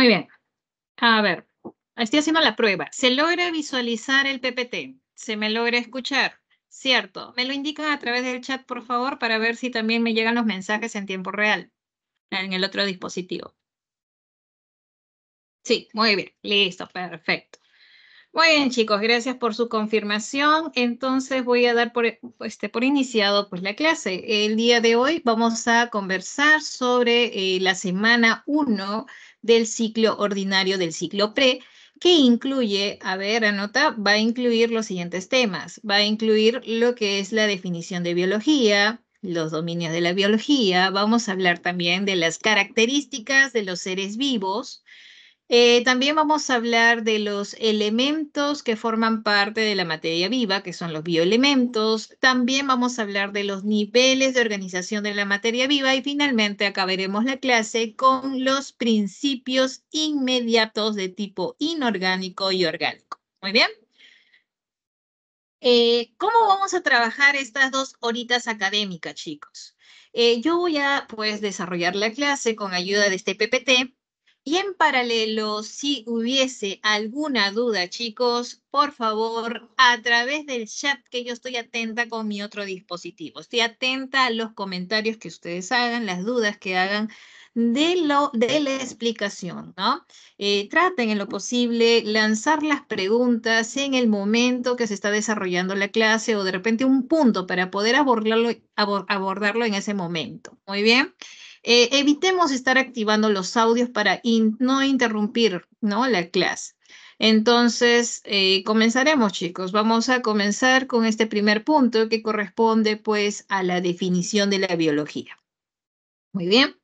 Muy bien. A ver, estoy haciendo la prueba. ¿Se logra visualizar el PPT? ¿Se me logra escuchar? Cierto. ¿Me lo indican a través del chat, por favor, para ver si también me llegan los mensajes en tiempo real en el otro dispositivo? Sí, muy bien. Listo, perfecto. Muy bien, chicos, gracias por su confirmación. Entonces voy a dar por iniciado pues la clase. El día de hoy vamos a conversar sobre la semana 1 del ciclo ordinario del ciclo pre, que incluye, a ver, anota, va a incluir los siguientes temas. Va a incluir lo que es la definición de biología, los dominios de la biología. Vamos a hablar también de las características de los seres vivos. También vamos a hablar de los elementos que forman parte de la materia viva, que son los bioelementos. También vamos a hablar de los niveles de organización de la materia viva y finalmente acabaremos la clase con los principios inmediatos de tipo inorgánico y orgánico. Muy bien. ¿Cómo vamos a trabajar estas 2 horitas académicas, chicos? Yo voy a, pues, desarrollar la clase con ayuda de este PPT y en paralelo, si hubiese alguna duda, chicos, por favor, a través del chat, que yo estoy atenta con mi otro dispositivo. Estoy atenta a los comentarios que ustedes hagan, las dudas que hagan de la explicación, ¿no? Traten en lo posible lanzar las preguntas en el momento que se está desarrollando la clase o de repente un punto para poder abordarlo en ese momento. Muy bien. Evitemos estar activando los audios para no interrumpir, ¿no?, la clase. Entonces, comenzaremos, chicos. Vamos a comenzar con este primer punto que corresponde, pues, a la definición de la biología. Muy bien.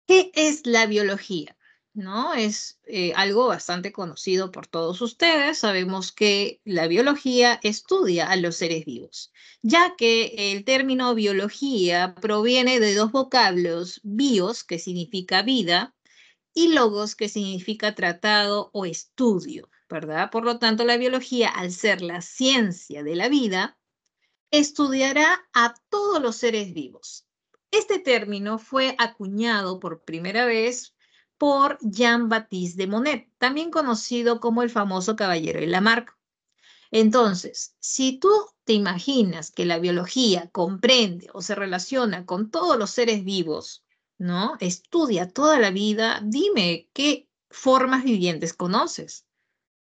¿Qué es la biología? ¿No? Es algo bastante conocido por todos ustedes. Sabemos que la biología estudia a los seres vivos, ya que el término biología proviene de 2 vocablos: bios, que significa vida, y logos, que significa tratado o estudio, ¿verdad? Por lo tanto, la biología, al ser la ciencia de la vida, estudiará a todos los seres vivos. Este término fue acuñado por primera vez por Jean-Baptiste de Monnet, también conocido como el famoso Caballero de Lamarck. Entonces, si tú te imaginas que la biología comprende o se relaciona con todos los seres vivos, ¿no? Estudia toda la vida, dime qué formas vivientes conoces.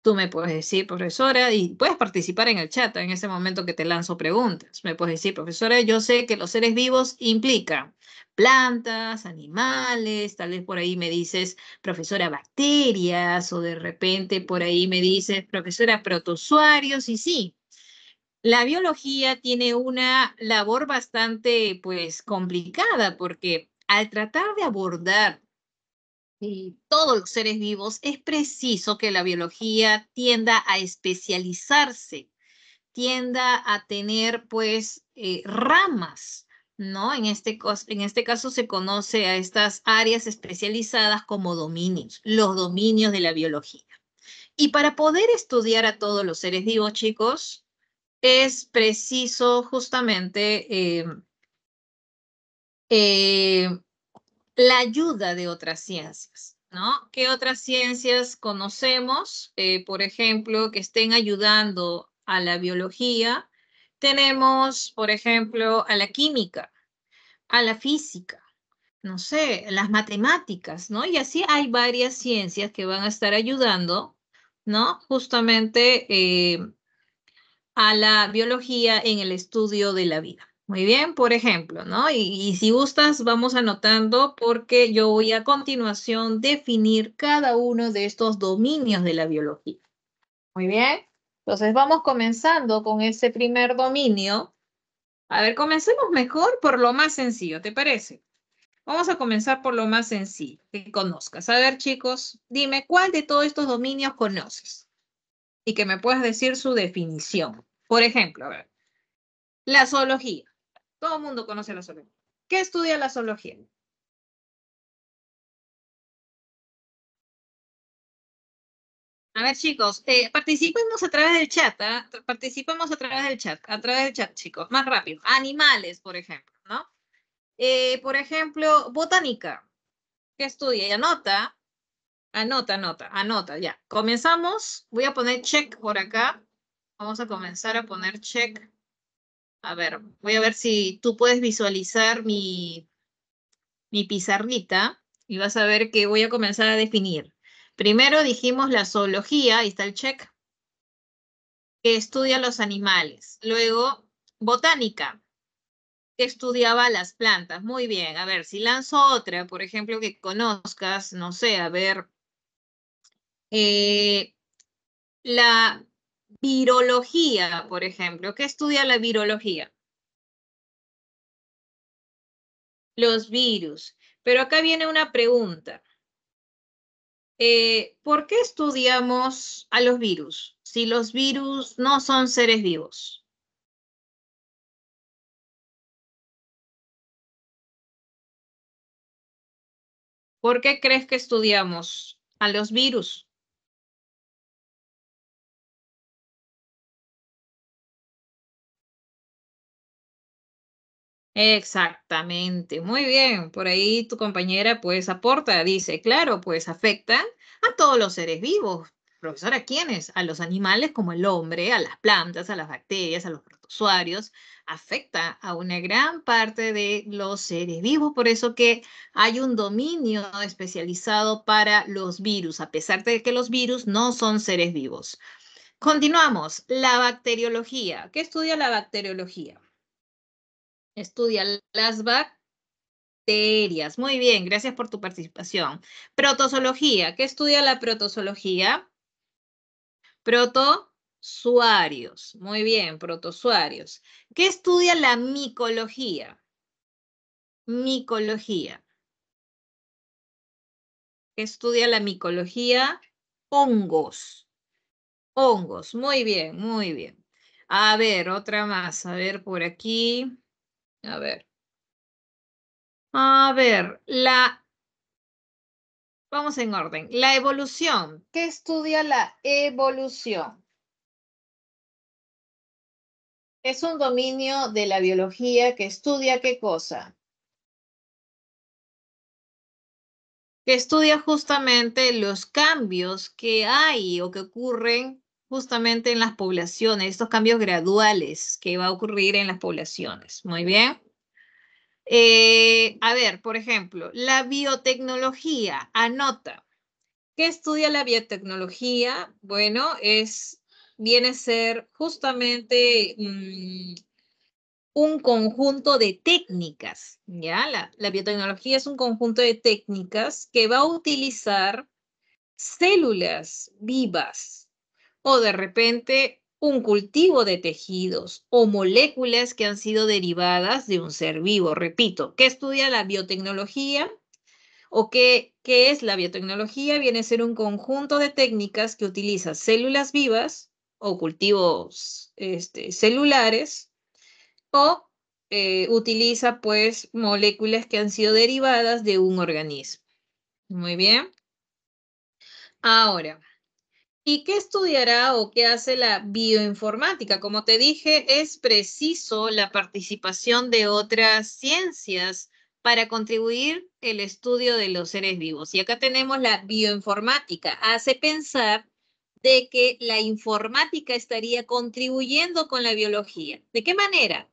Tú me puedes decir, profesora, y puedes participar en el chat en ese momento que te lanzo preguntas. Me puedes decir, profesora, yo sé que los seres vivos implican plantas, animales, tal vez por ahí me dices, profesora, bacterias, o de repente por ahí me dices, profesora, protozoarios, y sí. La biología tiene una labor bastante, pues, complicada porque al tratar de abordar todos los seres vivos, es preciso que la biología tienda a especializarse, tienda a tener, pues, ramas, ¿no? En este caso se conoce a estas áreas especializadas como dominios, los dominios de la biología. Y para poder estudiar a todos los seres vivos, chicos, es preciso justamente eh, la ayuda de otras ciencias, ¿no? ¿Qué otras ciencias conocemos, por ejemplo, que estén ayudando a la biología? Tenemos, por ejemplo, a la química, a la física, no sé, las matemáticas, ¿no? Y así hay varias ciencias que van a estar ayudando, ¿no? Justamente a la biología en el estudio de la vida. Muy bien, por ejemplo, ¿no? Y si gustas, vamos anotando porque yo voy a continuación definir cada uno de estos dominios de la biología. Muy bien, entonces vamos comenzando con ese primer dominio. A ver, comencemos mejor por lo más sencillo, ¿te parece? Vamos a comenzar por lo más sencillo, que conozcas. A ver, chicos, dime cuál de todos estos dominios conoces y que me puedas decir su definición. Por ejemplo, a ver. La zoología. Todo el mundo conoce la zoología. ¿Qué estudia la zoología? A ver, chicos, participemos a través del chat, ¿ah? Participemos a través del chat, chicos, más rápido. Animales, por ejemplo, ¿no? Por ejemplo, botánica. ¿Qué estudia? Y anota. Anota, ya. Comenzamos. Voy a poner check por acá. Vamos a comenzar a poner check. A ver, voy a ver si tú puedes visualizar mi pizarrita y vas a ver que voy a comenzar a definir. Primero dijimos la zoología, ahí está el check, que estudia los animales. Luego, botánica, que estudiaba las plantas. Muy bien, a ver, si lanzo otra, por ejemplo, que conozcas, no sé, a ver, eh, la virología, por ejemplo, ¿qué estudia la virología? Los virus. Pero acá viene una pregunta. ¿Por qué estudiamos a los virus si los virus no son seres vivos? ¿Por qué crees que estudiamos a los virus? Exactamente, muy bien. Por ahí tu compañera pues aporta, dice, claro, pues afectan a todos los seres vivos. Profesora, ¿a quiénes? A los animales como el hombre, a las plantas, a las bacterias, a los protozoarios. Afecta a una gran parte de los seres vivos. Por eso que hay un dominio especializado para los virus, a pesar de que los virus no son seres vivos. Continuamos. La bacteriología. ¿Qué estudia la bacteriología? Estudia las bacterias. Muy bien, gracias por tu participación. Protozoología. ¿Qué estudia la protozoología? Protozoarios. Muy bien, protozoarios. ¿Qué estudia la micología? Micología. ¿Qué estudia la micología? Hongos. Hongos. Muy bien, muy bien. A ver, otra más. A ver, por aquí. A ver. A ver, vamos en orden. La evolución. ¿Qué estudia la evolución? Es un dominio de la biología que estudia qué cosa? Que estudia justamente los cambios que hay o que ocurren justamente en las poblaciones, estos cambios graduales que va a ocurrir en las poblaciones. Muy bien. A ver, por ejemplo, la biotecnología. Anota. ¿Qué estudia la biotecnología? Bueno, viene a ser justamente un conjunto de técnicas, ¿ya? La biotecnología es un conjunto de técnicas que va a utilizar células vivas o de repente un cultivo de tejidos o moléculas que han sido derivadas de un ser vivo. Repito, ¿qué estudia la biotecnología? ¿O qué es la biotecnología? Viene a ser un conjunto de técnicas que utiliza células vivas o cultivos celulares o utiliza pues moléculas que han sido derivadas de un organismo. Muy bien. Ahora, ¿y qué estudiará o qué hace la bioinformática? Como te dije, es preciso la participación de otras ciencias para contribuir el estudio de los seres vivos. Y acá tenemos la bioinformática. Hace pensar de que la informática estaría contribuyendo con la biología. ¿De qué manera?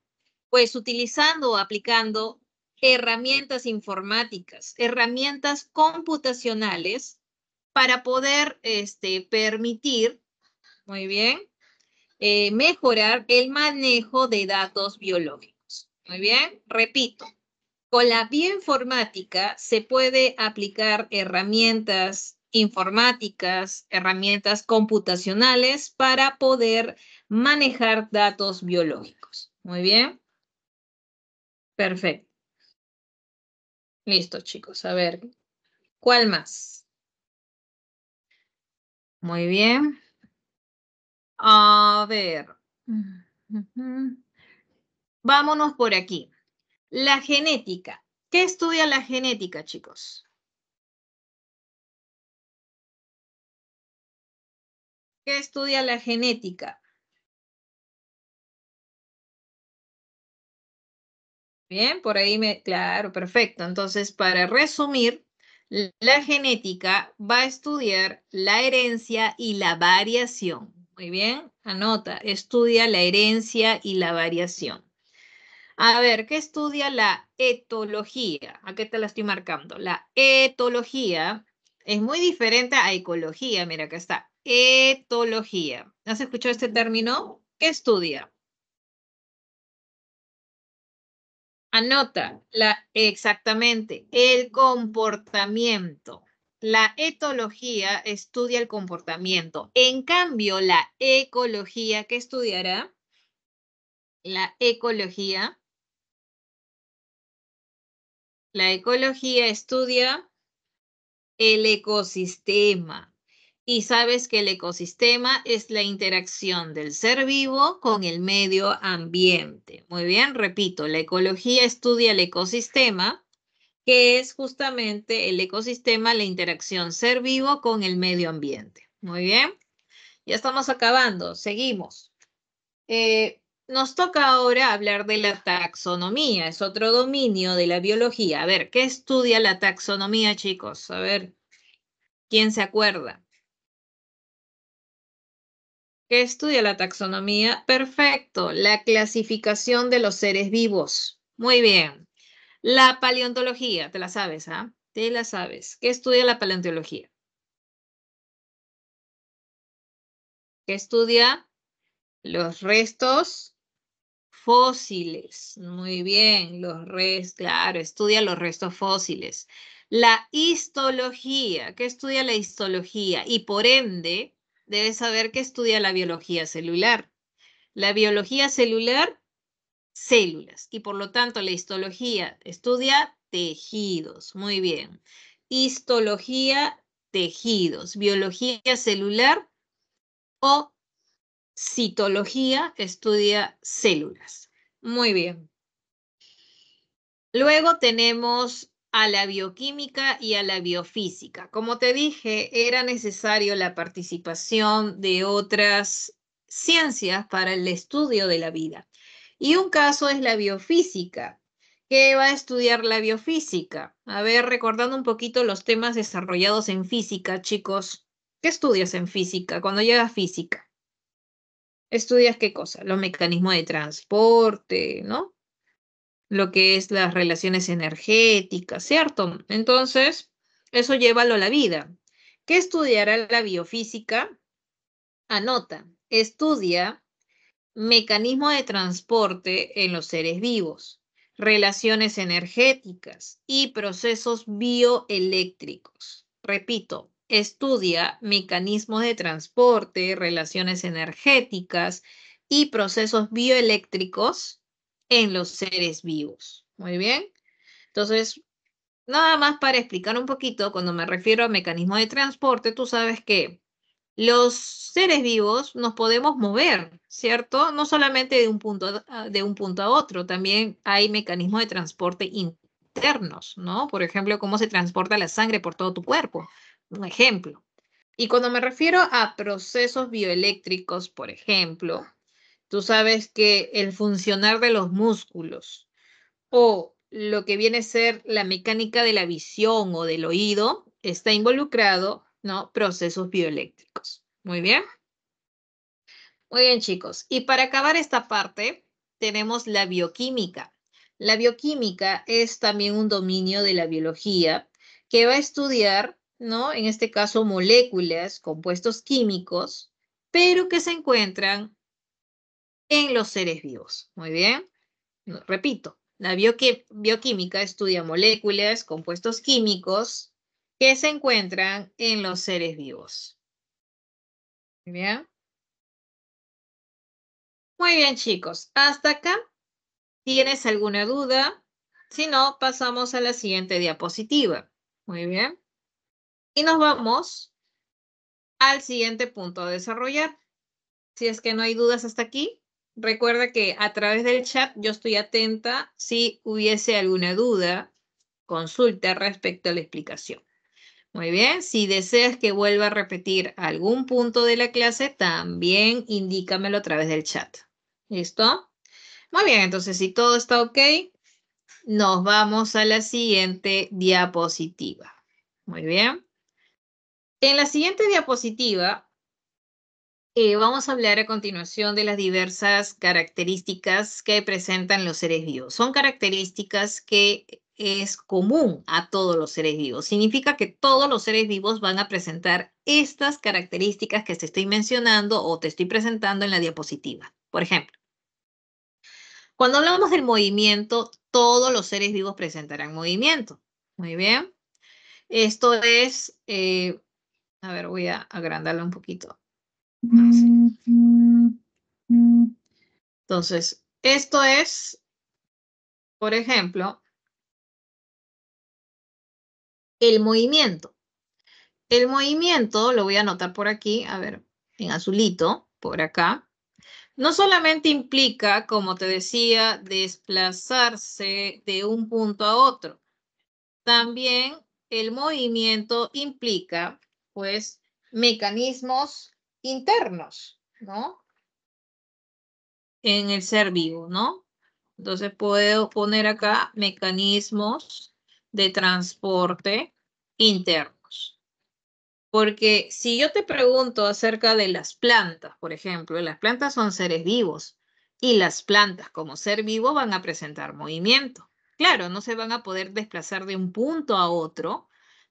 Pues utilizando o aplicando herramientas informáticas, herramientas computacionales para poder permitir, muy bien, mejorar el manejo de datos biológicos. Muy bien, repito, con la bioinformática se puede aplicar herramientas informáticas, herramientas computacionales para poder manejar datos biológicos. Muy bien, perfecto. Listo, chicos. A ver, ¿cuál más? Muy bien. A ver. Ujú. Vámonos por aquí. La genética. ¿Qué estudia la genética, chicos? ¿Qué estudia la genética? Bien, por ahí claro, perfecto. Entonces, para resumir, La genética va a estudiar la herencia y la variación. Muy bien, anota, estudia la herencia y la variación. A ver, ¿qué estudia la etología? ¿A qué te la estoy marcando? La etología es muy diferente a ecología. Mira, acá está. Etología. ¿Has escuchado este término? ¿Qué estudia? Anota, exactamente, el comportamiento. La etología estudia el comportamiento. En cambio, la ecología, ¿qué estudiará? La ecología estudia el ecosistema. Y sabes que el ecosistema es la interacción del ser vivo con el medio ambiente. Muy bien, repito, la ecología estudia el ecosistema, que es justamente el ecosistema, la interacción ser vivo con el medio ambiente. Muy bien, ya estamos acabando, seguimos. Nos toca ahora hablar de la taxonomía, es otro dominio de la biología. A ver, ¿qué estudia la taxonomía, chicos? A ver, ¿quién se acuerda? ¿Qué estudia la taxonomía? Perfecto, la clasificación de los seres vivos. Muy bien. La paleontología, te la sabes, ¿ah? Te la sabes. ¿Qué estudia la paleontología? ¿Qué estudia? Los restos fósiles. Muy bien, claro, estudia los restos fósiles. La histología, ¿qué estudia la histología? Y por ende, debes saber qué estudia la biología celular. La biología celular, células. Y por lo tanto, la histología estudia tejidos. Muy bien. Histología, tejidos. Biología celular o citología estudia células. Muy bien. Luego tenemos a la bioquímica y a la biofísica. Como te dije, era necesario la participación de otras ciencias para el estudio de la vida. Y un caso es la biofísica. ¿Qué va a estudiar la biofísica? A ver, recordando un poquito los temas desarrollados en física, chicos. ¿Qué estudias en física cuando llega a física? ¿Estudias qué cosa? Los mecanismos de transporte, ¿no? Lo que es las relaciones energéticas, ¿cierto? Entonces, eso llévalo a la vida. ¿Qué estudiará la biofísica? Anota, estudia mecanismo de transporte en los seres vivos, relaciones energéticas y procesos bioeléctricos. Repito, estudia mecanismos de transporte, relaciones energéticas y procesos bioeléctricos en los seres vivos. Muy bien. Entonces, nada más para explicar un poquito, cuando me refiero a mecanismo de transporte, tú sabes que los seres vivos nos podemos mover, ¿cierto? No solamente de un punto a otro, también hay mecanismos de transporte internos, ¿no? Por ejemplo, cómo se transporta la sangre por todo tu cuerpo, un ejemplo. Y cuando me refiero a procesos bioeléctricos, por ejemplo, tú sabes que el funcionar de los músculos o lo que viene a ser la mecánica de la visión o del oído está involucrado, ¿no? Procesos bioeléctricos. Muy bien. Muy bien, chicos. Y para acabar esta parte, tenemos la bioquímica. La bioquímica es también un dominio de la biología que va a estudiar, ¿no? En este caso, moléculas, compuestos químicos, pero que se encuentran en los seres vivos. Muy bien. No, repito, la bioquímica estudia moléculas, compuestos químicos que se encuentran en los seres vivos. Muy bien. Muy bien, chicos. Hasta acá. ¿Tienes alguna duda? Si no, pasamos a la siguiente diapositiva. Muy bien. Y nos vamos al siguiente punto a desarrollar. Si es que no hay dudas hasta aquí, recuerda que a través del chat yo estoy atenta si hubiese alguna duda, consulta respecto a la explicación. Muy bien, si deseas que vuelva a repetir algún punto de la clase, también indícamelo a través del chat. ¿Listo? Muy bien, entonces si todo está ok, nos vamos a la siguiente diapositiva. Muy bien. En la siguiente diapositiva, vamos a hablar a continuación de las diversas características que presentan los seres vivos. Son características que es común a todos los seres vivos. Significa que todos los seres vivos van a presentar estas características que te estoy mencionando o te estoy presentando en la diapositiva. Por ejemplo, cuando hablamos del movimiento, todos los seres vivos presentarán movimiento. Muy bien. Esto es, a ver, voy a agrandarlo un poquito. Así. Entonces, esto es, por ejemplo, el movimiento. El movimiento, lo voy a anotar por aquí, a ver, en azulito, por acá. No solamente implica, como te decía, desplazarse de un punto a otro. También el movimiento implica, pues, mecanismos internos, ¿no? En el ser vivo, ¿no? Entonces puedo poner acá mecanismos de transporte internos. Porque si yo te pregunto acerca de las plantas, por ejemplo, las plantas son seres vivos y las plantas como ser vivo van a presentar movimiento. Claro, no se van a poder desplazar de un punto a otro,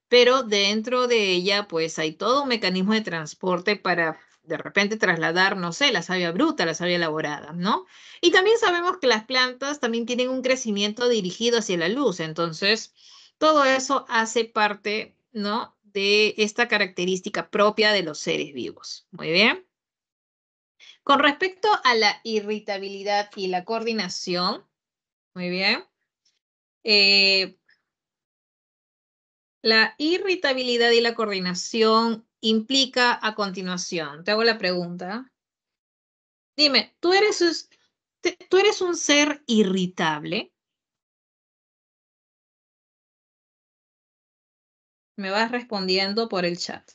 pero dentro de ella pues hay todo un mecanismo de transporte para de repente trasladar, no sé, la savia bruta, la savia elaborada, ¿no? Y también sabemos que las plantas también tienen un crecimiento dirigido hacia la luz, entonces todo eso hace parte, ¿no? De esta característica propia de los seres vivos. Muy bien. Con respecto a la irritabilidad y la coordinación, muy bien. La irritabilidad y la coordinación implica a continuación. Te hago la pregunta. Dime, ¿tú eres un ser irritable? Me vas respondiendo por el chat.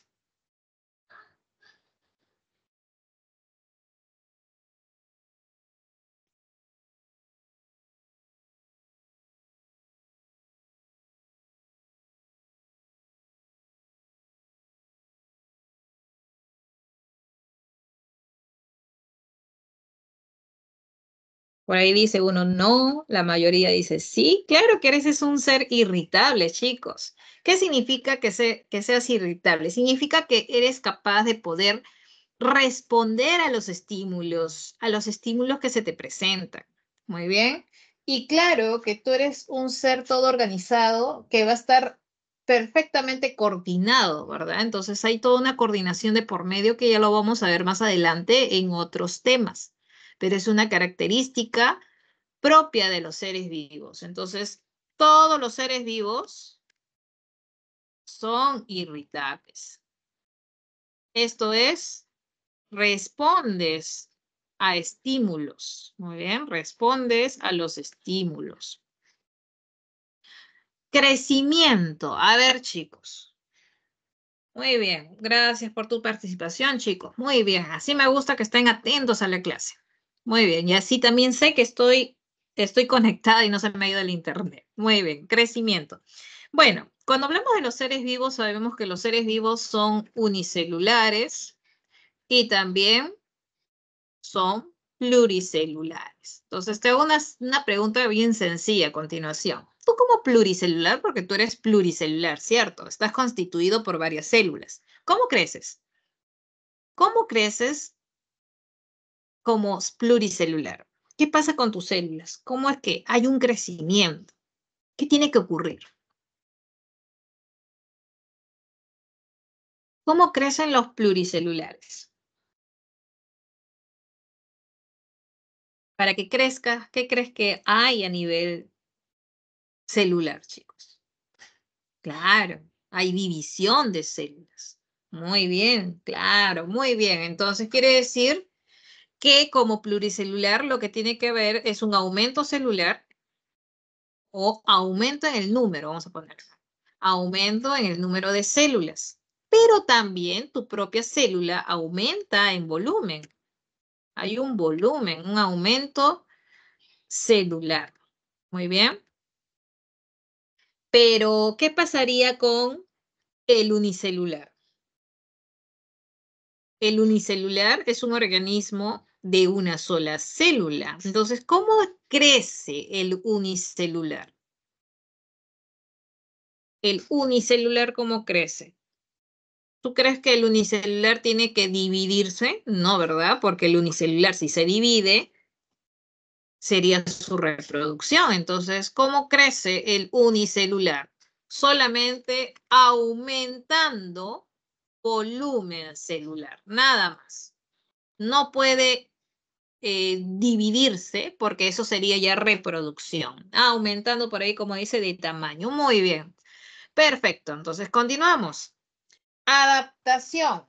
Por ahí dice uno no, la mayoría dice sí. Claro que eres un ser irritable, chicos. ¿Qué significa que seas irritable? Significa que eres capaz de poder responder a los estímulos que se te presentan. Muy bien. Y claro que tú eres un ser todo organizado que va a estar perfectamente coordinado, ¿verdad? Entonces hay toda una coordinación de por medio que ya lo vamos a ver más adelante en otros temas, pero es una característica propia de los seres vivos. Entonces, todos los seres vivos son irritables. Esto es, respondes a estímulos. Muy bien, respondes a los estímulos. Crecimiento. A ver, chicos. Muy bien, gracias por tu participación, chicos. Muy bien, así me gusta que estén atentos a la clase. Muy bien, y así también sé que estoy conectada y no se me ha ido el internet. Muy bien, crecimiento. Bueno, cuando hablamos de los seres vivos, sabemos que los seres vivos son unicelulares y también son pluricelulares. Entonces, te hago una pregunta bien sencilla a continuación. Tú como pluricelular, porque tú eres pluricelular, ¿cierto? Estás constituido por varias células. ¿Cómo creces? ¿Cómo creces como pluricelular? ¿Qué pasa con tus células? ¿Cómo es que hay un crecimiento? ¿Qué tiene que ocurrir? ¿Cómo crecen los pluricelulares? Para que crezca, ¿qué crees que hay a nivel celular, chicos? Claro, hay división de células. Muy bien, claro, muy bien. Entonces quiere decir que como pluricelular lo que tiene que ver es un aumento celular o aumento en el número, vamos a poner. Aumento en el número de células. Pero también tu propia célula aumenta en volumen. Hay un volumen, un aumento celular. Muy bien. Pero, ¿qué pasaría con El unicelular. El unicelular es un organismo de una sola célula. Entonces, ¿cómo crece el unicelular? El unicelular, ¿cómo crece? ¿Tú crees que el unicelular tiene que dividirse? No, ¿verdad? Porque el unicelular, si se divide, sería su reproducción. Entonces, ¿cómo crece el unicelular? Solamente aumentando volumen celular, nada más. No puede dividirse porque eso sería ya reproducción. Aumentando por ahí, como dice, de tamaño. Muy bien. Perfecto. Entonces, continuamos. Adaptación.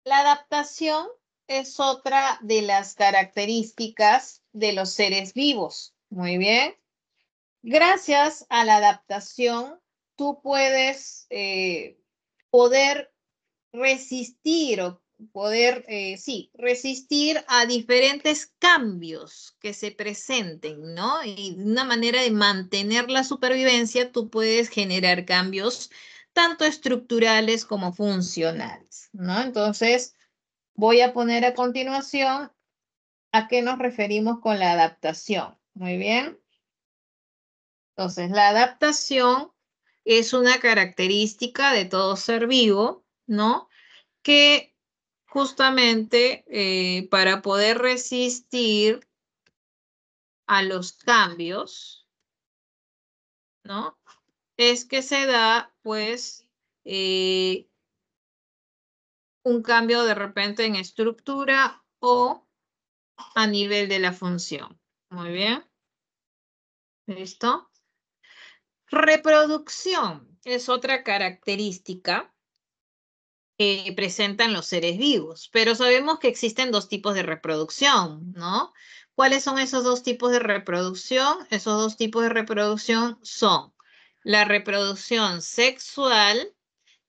La adaptación es otra de las características de los seres vivos. Muy bien. Gracias a la adaptación, tú puedes poder resistir o poder, sí, resistir a diferentes cambios que se presenten, ¿no? Y una manera de mantener la supervivencia, tú puedes generar cambios tanto estructurales como funcionales, ¿no? Entonces, voy a poner a continuación a qué nos referimos con la adaptación. Muy bien. Entonces, la adaptación es una característica de todo ser vivo, ¿no? Que justamente para poder resistir a los cambios, ¿no? Es que se da, pues, eh, un cambio de repente en estructura o a nivel de la función. Muy bien. ¿Listo? Reproducción es otra característica que presentan los seres vivos, pero sabemos que existen dos tipos de reproducción, ¿no? ¿Cuáles son esos dos tipos de reproducción? Esos dos tipos de reproducción son la reproducción sexual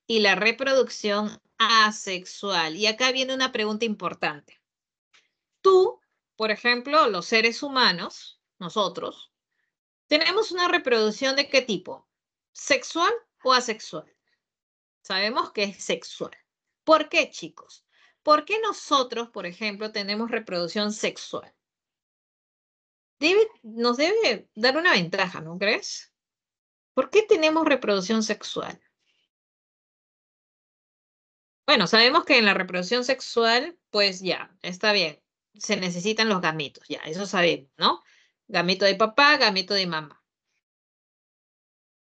y la reproducción asexual. Y acá viene una pregunta importante. Tú, por ejemplo, los seres humanos, nosotros, ¿tenemos una reproducción de qué tipo? ¿Sexual o asexual? Sabemos que es sexual. ¿Por qué, chicos? ¿Por qué nosotros, por ejemplo, tenemos reproducción sexual? Nos debe dar una ventaja, ¿no crees? ¿Por qué tenemos reproducción sexual? Bueno, sabemos que en la reproducción sexual, pues ya, está bien. Se necesitan los gamitos, ya, eso sabemos, ¿no? Gamito de papá, gamito de mamá.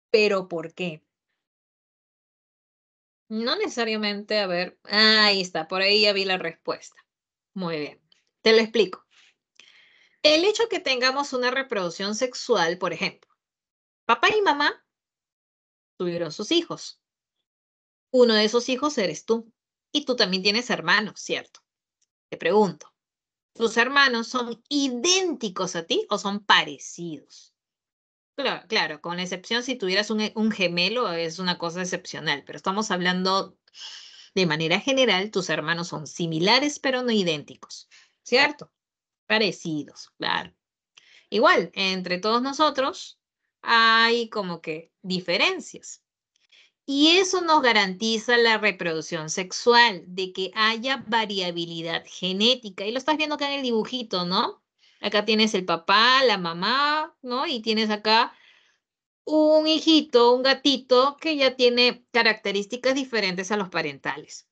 ¿Pero por qué? No necesariamente, a ver, ahí está, por ahí ya vi la respuesta. Muy bien, te lo explico. El hecho que tengamos una reproducción sexual, por ejemplo, papá y mamá tuvieron sus hijos. Uno de esos hijos eres tú. Y tú también tienes hermanos, ¿cierto? Te pregunto, ¿tus hermanos son idénticos a ti o son parecidos? Claro, claro, con la excepción si tuvieras un gemelo es una cosa excepcional, pero estamos hablando de manera general, tus hermanos son similares pero no idénticos, ¿cierto? Parecidos, claro. Igual, entre todos nosotros hay como que diferencias. Y eso nos garantiza la reproducción sexual, de que haya variabilidad genética. Y lo estás viendo acá en el dibujito, ¿no? Acá tienes el papá, la mamá, ¿no? Y tienes acá un hijito, un gatito que ya tiene características diferentes a los parentales.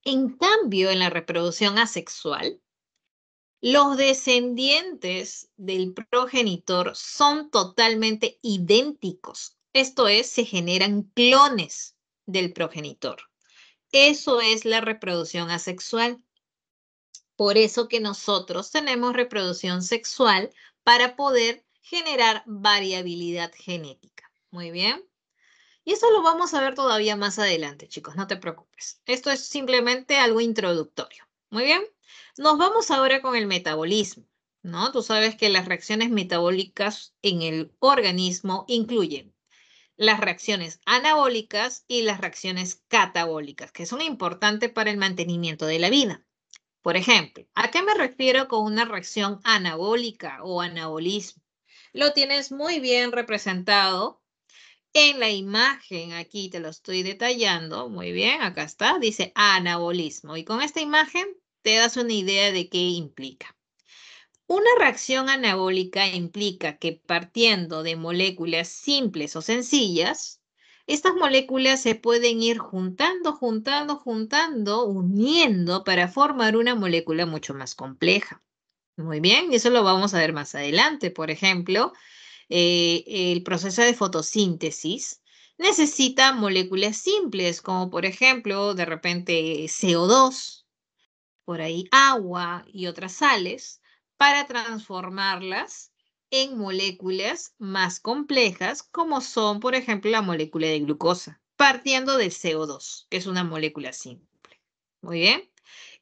En cambio, en la reproducción asexual, los descendientes del progenitor son totalmente idénticos. Esto es, se generan clones del progenitor. Eso es la reproducción asexual. Por eso que nosotros tenemos reproducción sexual para poder generar variabilidad genética. Muy bien. Y eso lo vamos a ver todavía más adelante, chicos, no te preocupes. Esto es simplemente algo introductorio. Muy bien. Nos vamos ahora con el metabolismo, ¿no? Tú sabes que las reacciones metabólicas en el organismo incluyen las reacciones anabólicas y las reacciones catabólicas, que son importantes para el mantenimiento de la vida. Por ejemplo, ¿a qué me refiero con una reacción anabólica o anabolismo? Lo tienes muy bien representado En la imagen, aquí te lo estoy detallando, muy bien, acá está, dice anabolismo. Y con esta imagen te das una idea de qué implica. Una reacción anabólica implica que partiendo de moléculas simples o sencillas, estas moléculas se pueden ir juntando, uniendo para formar una molécula mucho más compleja. Muy bien, y eso lo vamos a ver más adelante. Por ejemplo, el proceso de fotosíntesis necesita moléculas simples, como por ejemplo, de repente CO2, por ahí agua y otras sales, para transformarlas en moléculas más complejas, como son, por ejemplo, la molécula de glucosa, partiendo del CO2, que es una molécula simple. Muy bien.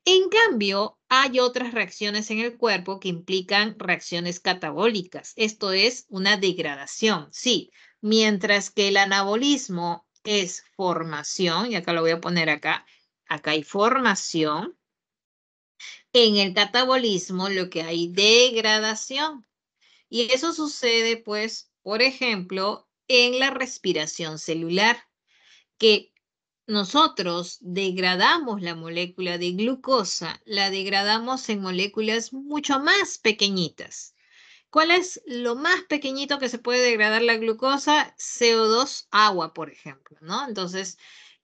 En cambio, hay otras reacciones en el cuerpo que implican reacciones catabólicas. Esto es una degradación, sí. Mientras que el anabolismo es formación, y acá lo voy a poner acá hay formación. En el catabolismo lo que hay degradación. Y eso sucede, pues, por ejemplo, en la respiración celular, que nosotros degradamos la molécula de glucosa, la degradamos en moléculas mucho más pequeñitas. ¿Cuál es lo más pequeñito que se puede degradar la glucosa? CO2, agua, por ejemplo, ¿no? Entonces,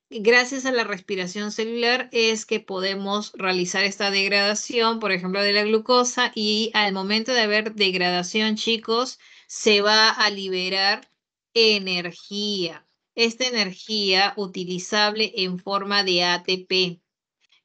gracias a la respiración celular es que podemos realizar esta degradación, por ejemplo, de la glucosa, y al momento de haber degradación, chicos, se va a liberar energía. Esta energía utilizable en forma de ATP.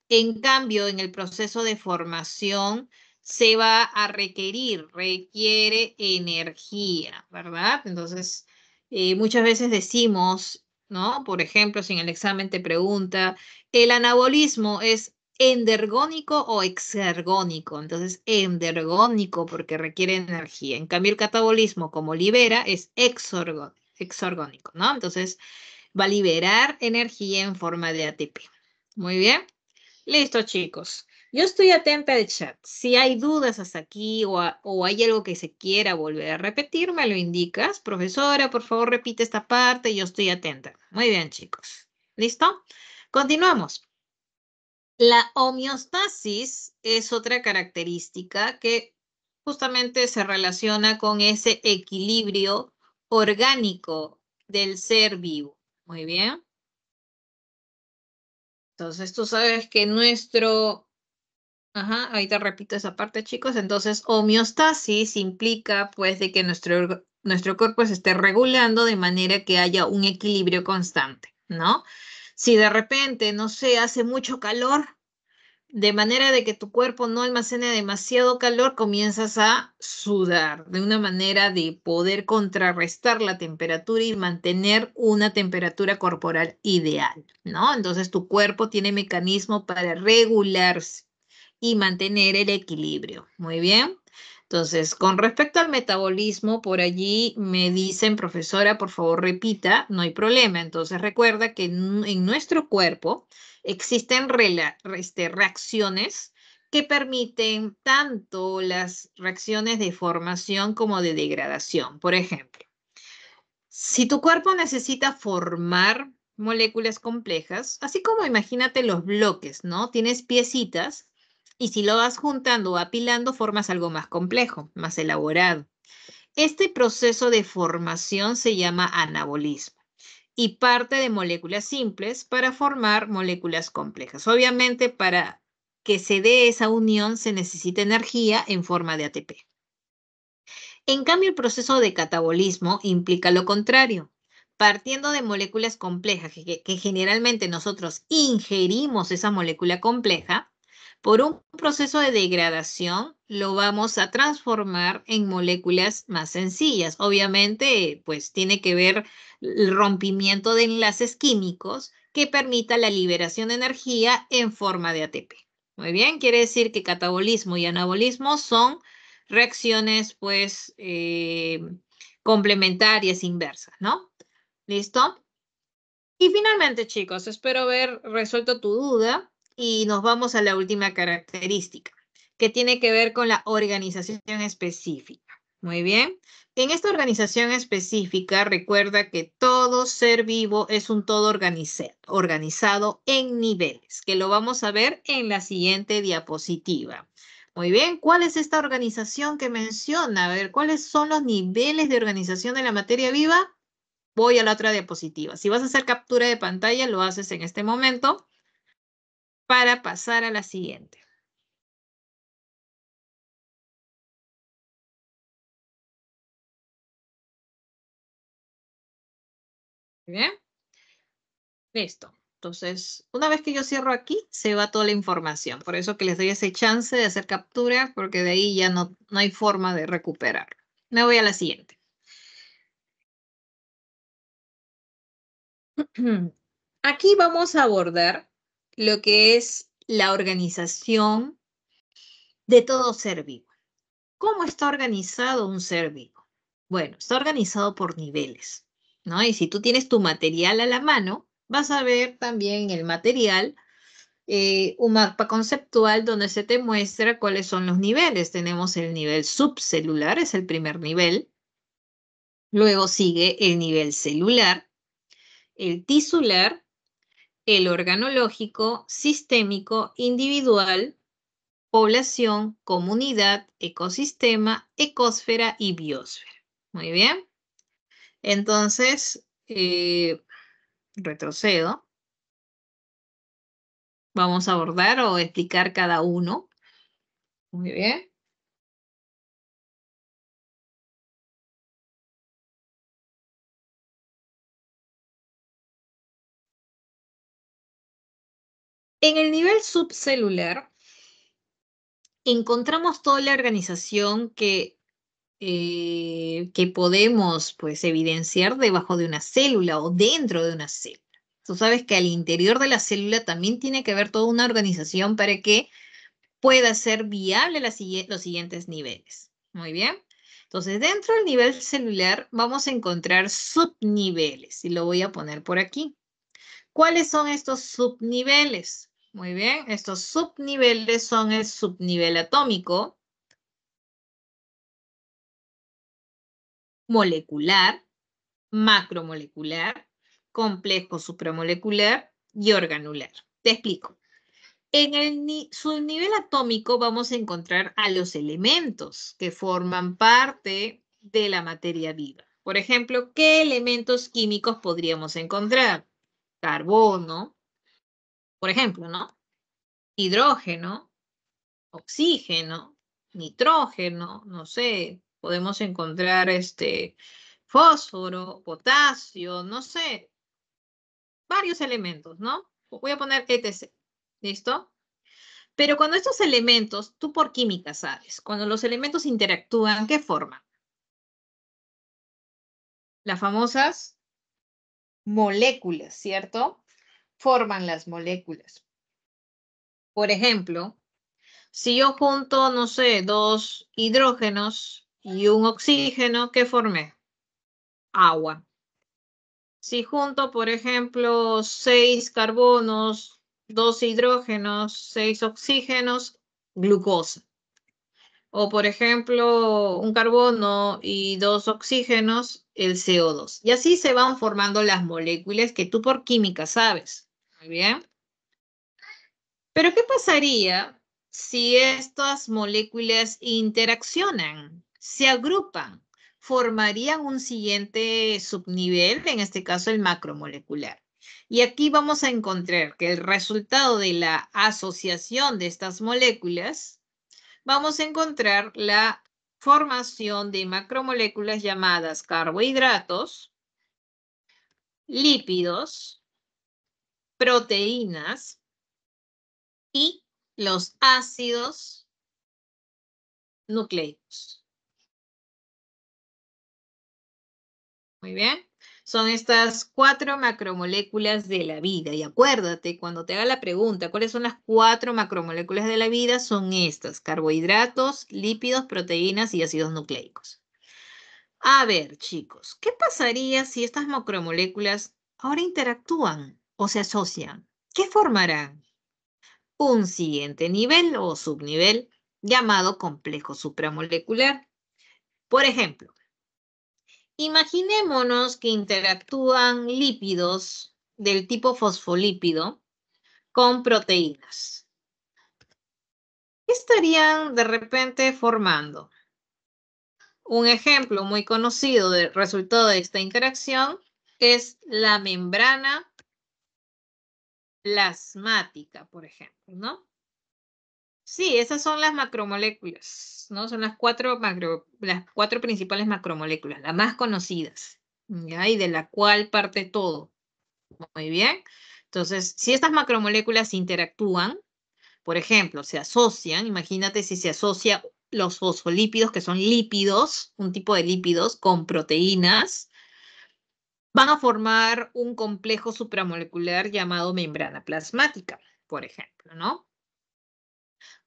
En cambio, en el proceso de formación se va a requiere energía, ¿verdad? Entonces, muchas veces decimos, ¿no? Por ejemplo, si en el examen te pregunta, ¿el anabolismo es endergónico o exergónico? Entonces, endergónico porque requiere energía. En cambio, el catabolismo, como libera, es exorgónico, ¿no? Entonces, va a liberar energía en forma de ATP. Muy bien. Listo, chicos. Yo estoy atenta al chat. Si hay dudas hasta aquí o hay algo que se quiera volver a repetir, me lo indicas. Profesora, por favor, repite esta parte. Yo estoy atenta. Muy bien, chicos. ¿Listo? Continuamos. La homeostasis es otra característica que justamente se relaciona con ese equilibrio orgánico del ser vivo. Muy bien. Entonces, tú sabes que Ajá, ahorita repito esa parte, chicos. Entonces, homeostasis implica, pues, de que nuestro cuerpo se esté regulando de manera que haya un equilibrio constante, ¿no? Si de repente, no sé, hace mucho calor, de manera de que tu cuerpo no almacene demasiado calor, comienzas a sudar, de una manera de poder contrarrestar la temperatura y mantener una temperatura corporal ideal, ¿no? Entonces, tu cuerpo tiene mecanismo para regularse y mantener el equilibrio. Muy bien. Entonces, con respecto al metabolismo, por allí me dicen, profesora, por favor repita, no hay problema. Entonces, recuerda que en nuestro cuerpo existen reacciones que permiten tanto las reacciones de formación como de degradación. Por ejemplo, si tu cuerpo necesita formar moléculas complejas, así como imagínate los bloques, ¿no? Tienes piecitas y si lo vas juntando o apilando, formas algo más complejo, más elaborado. Este proceso de formación se llama anabolismo y parte de moléculas simples para formar moléculas complejas. Obviamente, para que se dé esa unión se necesita energía en forma de ATP. En cambio, el proceso de catabolismo implica lo contrario. Partiendo de moléculas complejas, que generalmente nosotros ingerimos esa molécula compleja, por un proceso de degradación lo vamos a transformar en moléculas más sencillas. Obviamente, pues tiene que ver el rompimiento de enlaces químicos que permita la liberación de energía en forma de ATP. Muy bien, quiere decir que catabolismo y anabolismo son reacciones, pues, complementarias inversas, ¿no? ¿Listo? Y finalmente, chicos, espero haber resuelto tu duda y nos vamos a la última característica, que tiene que ver con la organización específica. Muy bien. En esta organización específica, recuerda que todo ser vivo es un todo organizado en niveles, que lo vamos a ver en la siguiente diapositiva. Muy bien, ¿cuál es esta organización que menciona? A ver, ¿cuáles son los niveles de organización de la materia viva? Voy a la otra diapositiva. Si vas a hacer captura de pantalla, lo haces en este momento para pasar a la siguiente. Muy bien. Listo. Entonces, una vez que yo cierro aquí, se va toda la información. Por eso que les doy ese chance de hacer captura, porque de ahí ya no hay forma de recuperar. Me voy a la siguiente. Aquí vamos a abordar lo que es la organización de todo ser vivo. ¿Cómo está organizado un ser vivo? Bueno, está organizado por niveles, ¿no? Y si tú tienes tu material a la mano, vas a ver también el material un mapa conceptual donde se te muestra cuáles son los niveles. Tenemos el nivel subcelular, es el primer nivel. Luego sigue el nivel celular, el tisular, el organológico, sistémico, individual, población, comunidad, ecosistema, ecosfera y biosfera. Muy bien. Entonces, retrocedo. Vamos a abordar o explicar cada uno. Muy bien. En el nivel subcelular encontramos toda la organización que podemos pues, evidenciar debajo de una célula o dentro de una célula. Tú sabes que al interior de la célula también tiene que haber toda una organización para que pueda ser viable los siguientes niveles. Muy bien. Entonces, dentro del nivel celular vamos a encontrar subniveles y lo voy a poner por aquí. ¿Cuáles son estos subniveles? Muy bien, estos subniveles son el subnivel atómico, molecular, macromolecular, complejo supramolecular y organular. Te explico. En el subnivel atómico vamos a encontrar a los elementos que forman parte de la materia viva. Por ejemplo, ¿qué elementos químicos podríamos encontrar? Carbono, por ejemplo, ¿no? Hidrógeno, oxígeno, nitrógeno, no sé, podemos encontrar fósforo, potasio, no sé, varios elementos, ¿no? Voy a poner etc. ¿Listo? Pero cuando estos elementos, tú por química sabes, cuando los elementos interactúan, ¿qué forman? Las famosas moléculas, ¿cierto? Forman las moléculas. Por ejemplo, si yo junto, no sé, dos hidrógenos y un oxígeno, ¿qué formé? Agua. Si junto, por ejemplo, 6 carbonos, 2 hidrógenos, 6 oxígenos, glucosa. O, por ejemplo, un carbono y 2 oxígenos, el CO2. Y así se van formando las moléculas que tú por química sabes. Muy bien. Pero, ¿qué pasaría si estas moléculas interaccionan, se agrupan, formarían un siguiente subnivel, en este caso el macromolecular? Y aquí vamos a encontrar que el resultado de la asociación de estas moléculas, vamos a encontrar la formación de macromoléculas llamadas carbohidratos, lípidos, proteínas y los ácidos nucleicos. Muy bien. Son estas 4 macromoléculas de la vida. Y acuérdate, cuando te haga la pregunta, ¿cuáles son las 4 macromoléculas de la vida? Son estas, carbohidratos, lípidos, proteínas y ácidos nucleicos. A ver, chicos, ¿qué pasaría si estas macromoléculas ahora interactúan o se asocian? ¿Qué formarán? Un siguiente nivel o subnivel llamado complejo supramolecular. Por ejemplo, imaginémonos que interactúan lípidos del tipo fosfolípido con proteínas. ¿Qué estarían de repente formando? Un ejemplo muy conocido del resultado de esta interacción es la membrana plasmática, por ejemplo, ¿no? Sí, esas son las macromoléculas, ¿no? Son las las cuatro principales macromoléculas, las más conocidas, ¿ya? Y de la cual parte todo. Muy bien. Entonces, si estas macromoléculas interactúan, por ejemplo, se asocian, imagínate si se asocia los fosfolípidos, que son lípidos, un tipo de lípidos, con proteínas, van a formar un complejo supramolecular llamado membrana plasmática, por ejemplo, ¿no?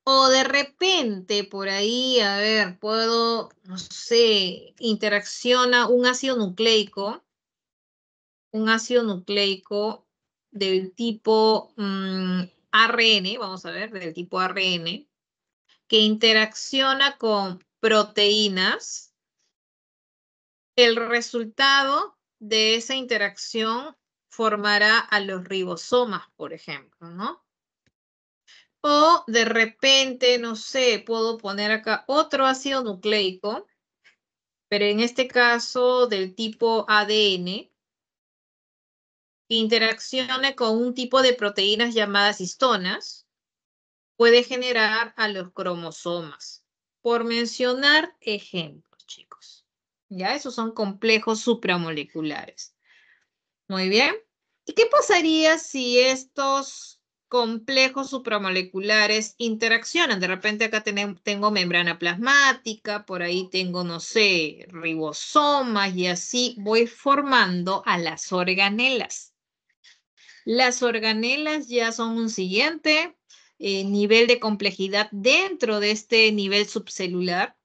O de repente, por ahí, a ver, puedo, no sé, interacciona un ácido nucleico del tipo ARN, vamos a ver, del tipo ARN, que interacciona con proteínas. El resultado de esa interacción formará a los ribosomas, por ejemplo, ¿no? O de repente, no sé, puedo poner acá otro ácido nucleico, pero en este caso del tipo ADN, que interaccione con un tipo de proteínas llamadas histonas, puede generar a los cromosomas. Por mencionar ejemplos, chicos. Ya, esos son complejos supramoleculares. Muy bien. ¿Y qué pasaría si estos complejos supramoleculares interaccionan? De repente acá tengo membrana plasmática, por ahí tengo, no sé, ribosomas y así voy formando a las organelas. Las organelas ya son un siguiente nivel de complejidad dentro de este nivel subcelular.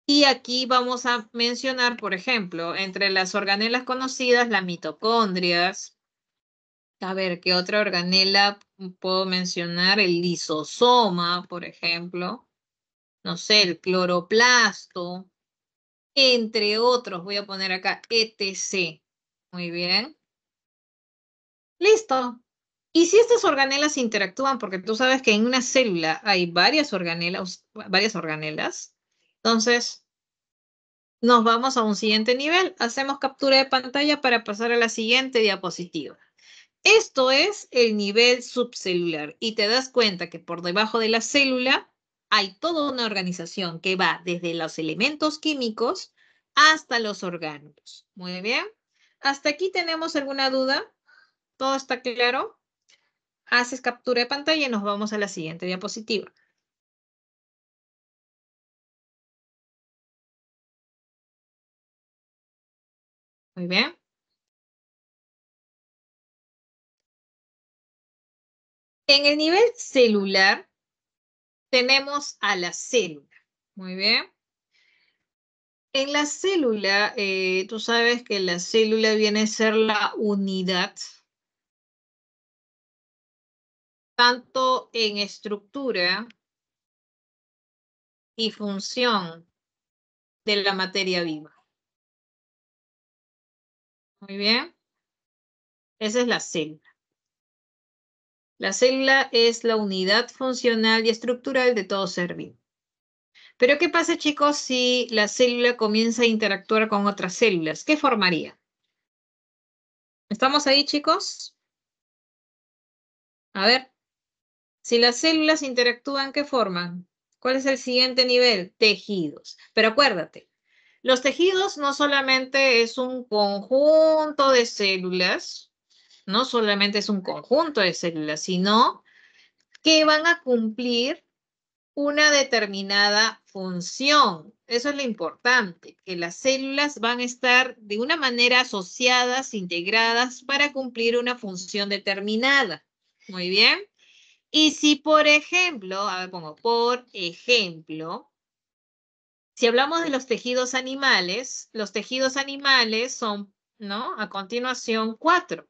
Y aquí vamos a mencionar, por ejemplo, entre las organelas conocidas, las mitocondrias. A ver, ¿qué otra organela puedo mencionar? El lisosoma, por ejemplo. No sé, el cloroplasto, entre otros. Voy a poner acá etc. Muy bien. Listo. Y si estas organelas interactúan, porque tú sabes que en una célula hay varias organelas, entonces nos vamos a un siguiente nivel. Hacemos captura de pantalla para pasar a la siguiente diapositiva. Esto es el nivel subcelular y te das cuenta que por debajo de la célula hay toda una organización que va desde los elementos químicos hasta los orgánulos. Muy bien. ¿Hasta aquí tenemos alguna duda? ¿Todo está claro? Haces captura de pantalla y nos vamos a la siguiente diapositiva. Muy bien. En el nivel celular tenemos a la célula. Muy bien. En la célula, tú sabes que la célula viene a ser la unidad, tanto en estructura y función de la materia viva. Muy bien. Esa es la célula. La célula es la unidad funcional y estructural de todo ser vivo. Pero ¿qué pasa, chicos, si la célula comienza a interactuar con otras células? ¿Qué formaría? ¿Estamos ahí, chicos? A ver, si las células interactúan, ¿qué forman? ¿Cuál es el siguiente nivel? Tejidos. Pero acuérdate, los tejidos no solamente es un conjunto de células, no solamente es un conjunto de células, sino que van a cumplir una determinada función. Eso es lo importante, que las células van a estar de una manera asociadas, integradas para cumplir una función determinada. Muy bien. Y si, por ejemplo, a ver, pongo, por ejemplo, si hablamos de los tejidos animales son, ¿no? A continuación, cuatro.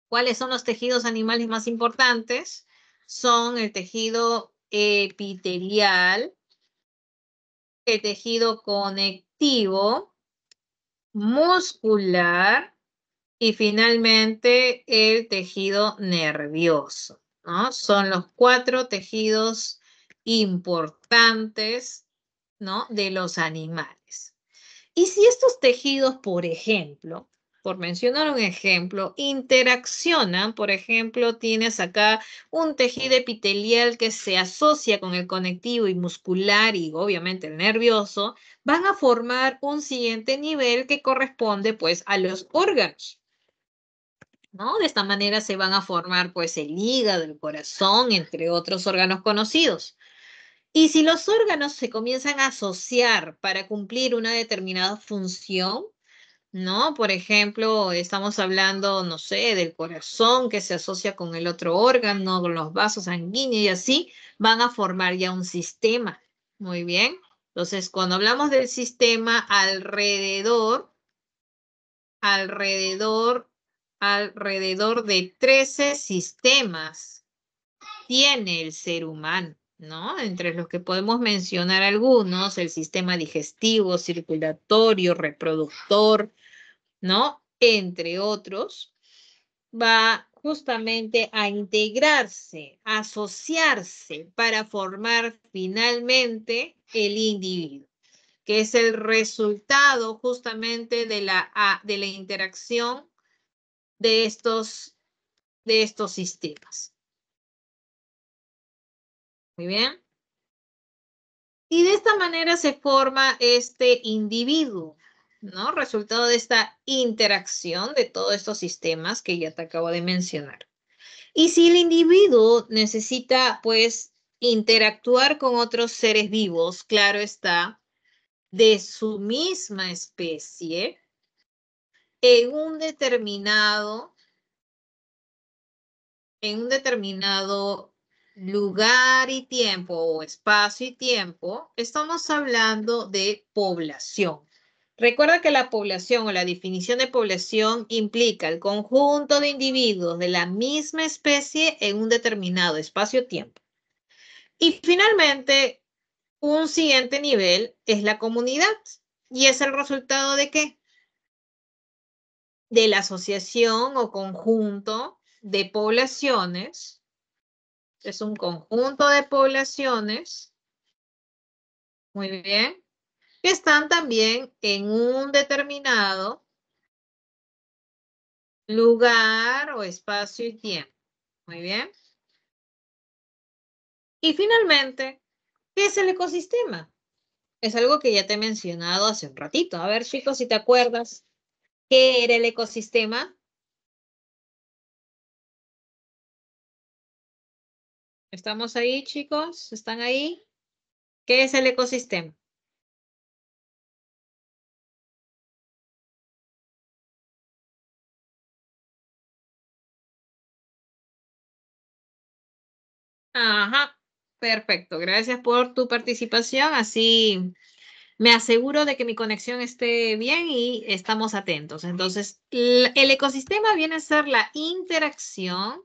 ¿Cuáles son los tejidos animales más importantes? Son el tejido epitelial, el tejido conectivo, muscular y finalmente el tejido nervioso, ¿no? Son los 4 tejidos importantes, ¿no? De los animales. Y si estos tejidos, por ejemplo, por mencionar un ejemplo, interaccionan, por ejemplo, tienes acá un tejido epitelial que se asocia con el conectivo y muscular y obviamente el nervioso, van a formar un siguiente nivel que corresponde pues a los órganos, ¿no? De esta manera se van a formar pues el hígado, el corazón, entre otros órganos conocidos. Y si los órganos se comienzan a asociar para cumplir una determinada función, ¿no? Por ejemplo, estamos hablando, no sé, del corazón que se asocia con el otro órgano, con los vasos sanguíneos y así, van a formar ya un sistema. Muy bien. Entonces, cuando hablamos del sistema, alrededor de 13 sistemas tiene el ser humano, ¿no? Entre los que podemos mencionar algunos, el sistema digestivo, circulatorio, reproductor, ¿no? Entre otros, va justamente a integrarse, a asociarse para formar finalmente el individuo, que es el resultado justamente de la interacción de estos sistemas. Muy bien. Y de esta manera se forma este individuo, ¿no? Resultado de esta interacción de todos estos sistemas que ya te acabo de mencionar. Y si el individuo necesita, pues, interactuar con otros seres vivos, claro está, de su misma especie, en un determinado lugar y tiempo o espacio y tiempo, estamos hablando de población. Recuerda que la población o la definición de población implica el conjunto de individuos de la misma especie en un determinado espacio-tiempo. Y finalmente, un siguiente nivel es la comunidad. ¿Y es el resultado de qué? De la asociación o conjunto de poblaciones. Es un conjunto de poblaciones, muy bien, que están también en un determinado lugar o espacio y tiempo. Muy bien. Y finalmente, ¿qué es el ecosistema? Es algo que ya te he mencionado hace un ratito. A ver, chicos, si te acuerdas, ¿qué era el ecosistema? ¿Estamos ahí, chicos? ¿Están ahí? ¿Qué es el ecosistema? Ajá, perfecto. Gracias por tu participación. Así me aseguro de que mi conexión esté bien y estamos atentos. Entonces, el ecosistema viene a ser la interacción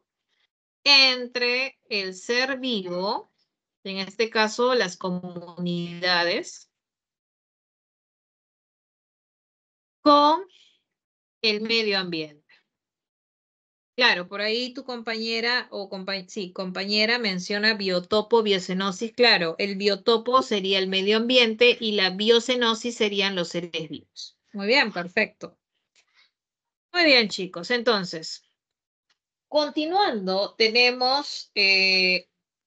entre el ser vivo, en este caso las comunidades, con el medio ambiente. Claro, por ahí tu compañera sí, compañera menciona biotopo, biocenosis. Claro, el biotopo sería el medio ambiente y la biocenosis serían los seres vivos. Muy bien, perfecto. Muy bien, chicos. Entonces, continuando, tenemos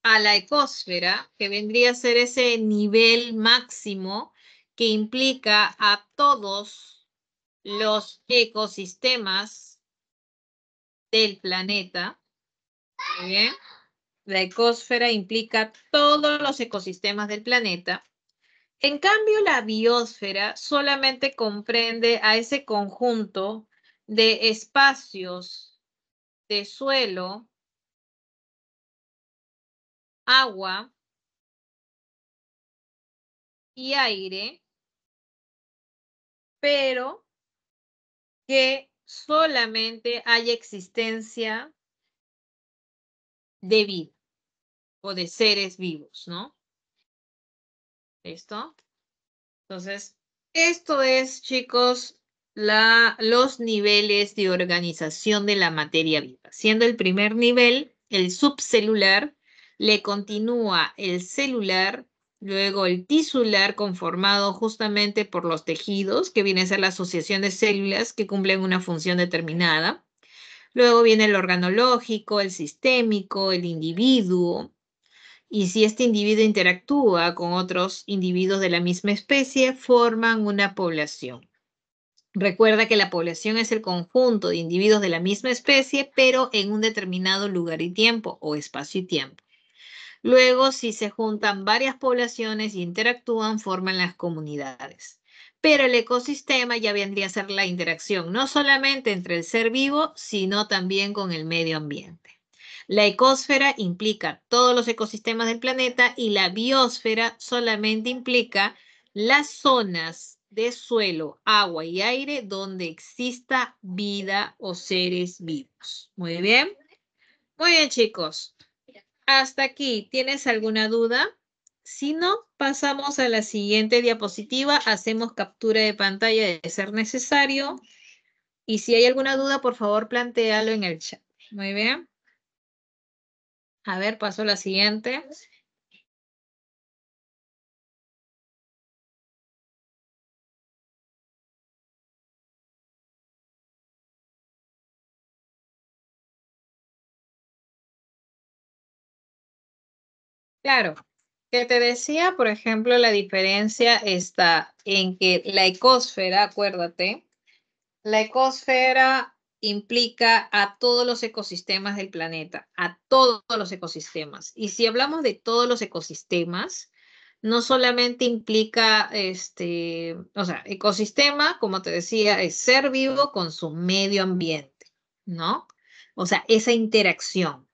a la ecosfera, que vendría a ser ese nivel máximo que implica a todos los ecosistemas del planeta. Muy bien. La ecosfera implica todos los ecosistemas del planeta. En cambio, la biosfera solamente comprende a ese conjunto de espacios de suelo, agua y aire, pero que solamente hay existencia de vida o de seres vivos, ¿no? ¿Listo? Entonces, esto es, chicos, los niveles de organización de la materia viva. Siendo el primer nivel, el subcelular, le continúa el celular, luego el tisular, conformado justamente por los tejidos, que viene a ser la asociación de células que cumplen una función determinada. Luego viene el organológico, el sistémico, el individuo. Y si este individuo interactúa con otros individuos de la misma especie, forman una población. Recuerda que la población es el conjunto de individuos de la misma especie, pero en un determinado lugar y tiempo, o espacio y tiempo. Luego, si se juntan varias poblaciones y interactúan, forman las comunidades. Pero el ecosistema ya vendría a ser la interacción, no solamente entre el ser vivo, sino también con el medio ambiente. La ecosfera implica todos los ecosistemas del planeta y la biosfera solamente implica las zonas de suelo, agua y aire donde exista vida o seres vivos. Muy bien. Muy bien, chicos. Hasta aquí, ¿tienes alguna duda? Si no, pasamos a la siguiente diapositiva, hacemos captura de pantalla de ser necesario y si hay alguna duda, por favor, plantéalo en el chat. Muy bien. A ver, paso a la siguiente. Claro, que te decía, por ejemplo, la diferencia está en que la ecosfera, acuérdate, la ecosfera implica a todos los ecosistemas del planeta, a todos los ecosistemas. Y si hablamos de todos los ecosistemas, no solamente implica, o sea, ecosistema, como te decía, es ser vivo con su medio ambiente, ¿no? O sea, esa interacción.